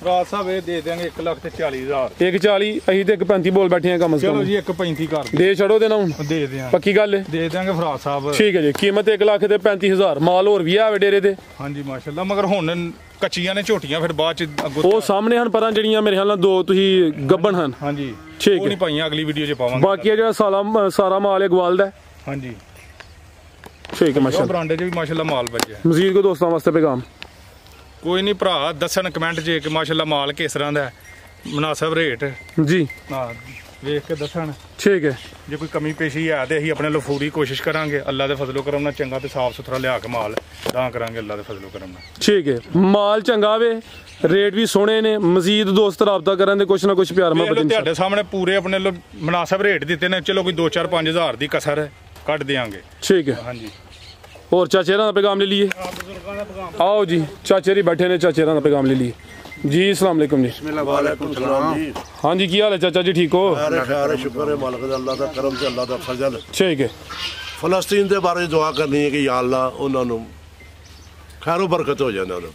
ਫਰਾਦ ਸਾਹਿਬ ਇਹ ਦੇ ਦਿਆਂਗੇ 1,40,000। 1,40। ਅਸੀਂ ਤੇ 1,35 ਬੋਲ ਬੈਠੇ ਆ ਕਮ ਸੇ ਚਲੋ ਕਮ। ਜੀ 1,35 ਕਰ ਦੇ ਛੱਡੋ ਦੇਣਾ ਹੁਣ, ਦੇ ਦਿਆਂ। ਪੱਕੀ ਗੱਲ ਹੈ? ਦੇ ਦਿਆਂਗੇ ਫਰਾਦ ਸਾਹਿਬ। ਠੀਕ ਹੈ ਜੀ। ਕੀਮਤ 1,35,000। ਮਾਲ ਹੋਰ ਵੀ ਆਵੇ ਡੇਰੇ ਤੇ। ਹਾਂਜੀ ਮਾਸ਼ਾਅੱਲਾ, ਮਗਰ ਹੁਣ ਕੱਚੀਆਂ ਨੇ ਝੋਟੀਆਂ, ਫਿਰ ਬਾਅਦ ਚ ਅੱਗੋਂ ਉਹ ਸਾਹਮਣੇ ਹਨ ਪਰਾਂ ਜਿਹੜੀਆਂ ਮੇਰੇ ਖਿਆਲ ਨਾਲ 2 ਤੁਸੀਂ ਗੱਬਣ ਹਨ। ਹਾਂਜੀ ਠੀਕ ਉਹ ਹੈ। ਨਹੀਂ ਪਾਈਆਂ, ਅਗਲੀ ਵੀਡੀਓ 'ਚ ਪਾਵਾਂਗੇ। ਬਾਕੀ ਜਿਹੜਾ ਸਾਰਾ ਮਾਲ ਹੈ ਗਵਾਲ ਦਾ। ਹਾਂਜੀ ਠੀਕ ਹੈ ਉਹ ਮਾਸ਼ਾਅੱਲਾ। ਬਰਾਂਡੇ 'ਚ ਵੀ ਮਾਸ਼ਾਅੱਲਾ ਮਾਲ ਵੱਜਿਆ। ਮਜ਼ੀਦ ਕੋ ਦੋਸਤਾਂ ਵਾਸਤੇ ਪੈਗਾਮ? ਕੋਈ ਨਹੀਂ ਭਰਾ ਦੱਸਣ ਕਮੈਂਟ 'ਚ ਕਿ ਮਾਸ਼ਾਅੱਲਾ ਮਾਲ ਕਿਸ ਤਰ੍ਹਾਂ ਦਾ ਹੈ, ਮੁਨਾਸਬ ਰੇਟ ਜੀ ਹਾਂ ਵੇਖ ਕੇ ਦੱਸਣ। ਠੀਕ ਹੈ। ਜੇ ਕੋਈ ਕਮੀ ਪੇਸ਼ੀ ਹੈ ਤੇ ਅਸੀਂ ਆਪਣੇ ਵੱਲੋਂ ਪੂਰੀ ਕੋਸ਼ਿਸ਼ ਕਰਾਂਗੇ। ਅੱਲਾ ਦੇ ਫਜ਼ਲੋ ਕਰਮ ਨਾਲ ਚੰਗਾ ਤੇ ਸਾਫ਼ ਸੁਥਰਾ ਲਿਆ ਕੇ ਮਾਲ ਤਾਂ ਕਰਾਂਗੇ ਅੱਲਾ ਦੇ ਫਜ਼ਲੋ ਕਰਮ ਨਾਲ। ਠੀਕ ਹੈ। ਮਾਲ ਚੰਗਾ ਵੇ, ਰੇਟ ਵੀ ਸੋਹਣੇ ਨੇ। ਮਜ਼ੀਦ ਦੋਸਤ ਰਾਬਤਾ ਕਰਨ ਦੇ ਕੁਛ ਨਾ ਕੁਛ ਪਿਆਰ ਮੁਹੱਬਤ ਤੁਹਾਡੇ ਸਾਹਮਣੇ ਪੂਰੇ ਆਪਣੇ ਵੱਲੋਂ ਮੁਨਾਸਬ ਰੇਟ ਦਿੱਤੇ ਨੇ। ਚਲੋ ਕੋਈ 2-4-5 ਹਜ਼ਾਰ ਦੀ ਕਸਰ ਕੱਢ ਦਿਆਂਗੇ। ਠੀਕ ਹੈ। ਹਾਂਜੀ ਹੋਰ ਚਾਚੇ ਦਾ ਪੈਗਾਮ ਲੈ ਲਈਏ। आओ जी चाचे जी बैठे ने, चाचे का पैगाम ले लिए जी। अस्सलाम वालेकुम जी। वालेकुम सलाम जी। हाँ जी की हाल है चाचा जी, ठीक हो? शुक्र है मालिक दा, अल्लाह दा करम से, अल्लाह दा फजल। ठीक है। फलस्तीन के बारे दुआ करनी है कि या अल्लाह उन्होंने खैरो बरकत हो जाए उन्होंने।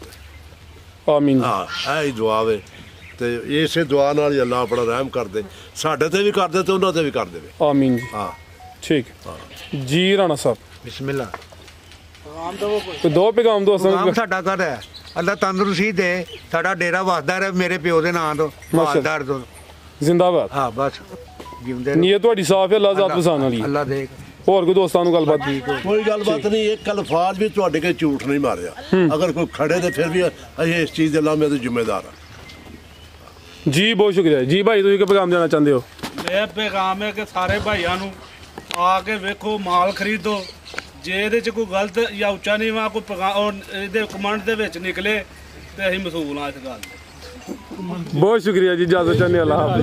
आमीन। हाँ यही दुआ वे ते इसे दुआ नाल ही अल्लाह अपना रहम कर दे, साडे ते भी कर दे ते उन्हां ते भी कर दे। आमीन जी। हाँ ठीक जी। राणा साहब बिस्मिल्लाह। तो दो पैगाम दोस्तों काम साडा घर है, अल्लाह तंदुरुस्ती दे, साडा डेरा वसदा रहे मेरे प्यो दे नां तो मालदार तो। जिंदाबाद। हाँ बस जिंदे नीयत ਤੁਹਾਡੀ ਸਾਫ਼ ਹੈ, ਅੱਲਾਹ ਜ਼ਾਤ ਪਸੰਦ ਵਾਲੀ। अल्लाह देख ਹੋਰ ਕੋਈ ਦੋਸਤਾਂ ਨੂੰ ਗੱਲਬਾਤ? कोई गलबात नहीं, एक अल्फाज भी तुहाडे के झूठ नहीं मारिया। अगर कोई खड़े तो फिर भी असीं इस चीज़ दे लामे तो जिम्मेदार हाँ। जी बहुत शुक्रिया जी। भाई ਤੁਸੀਂ ਕੀ ਪੈਗਾਮ ਦੇਣਾ ਚਾਹੁੰਦੇ ਹੋ? ਇਹ ਪੈਗਾਮ ਹੈ ਕਿ ਸਾਰੇ ਭਾਈਆਂ ਨੂੰ ਆ ਕੇ ਵੇਖੋ, ਮਾਲ ਖਰੀਦੋ। ਜੇ ਇਹਦੇ ਚ ਕੋਈ ਗਲਤ ਜਾਂ ਉੱਚਾ ਨੀਵਾਂ ਕੋਈ ਇਹਦੇ ਕਮੈਂਟ ਦੇ ਵਿੱਚ ਨਿਕਲੇ ਤੇ ਅਸੀਂ ਮਸੂਲ ਹਾਂ ਇਸ ਗੱਲ ਦੇ। बहुत शुक्रिया जी। इजाजत चाहते अल्लाह हाफ़िज़।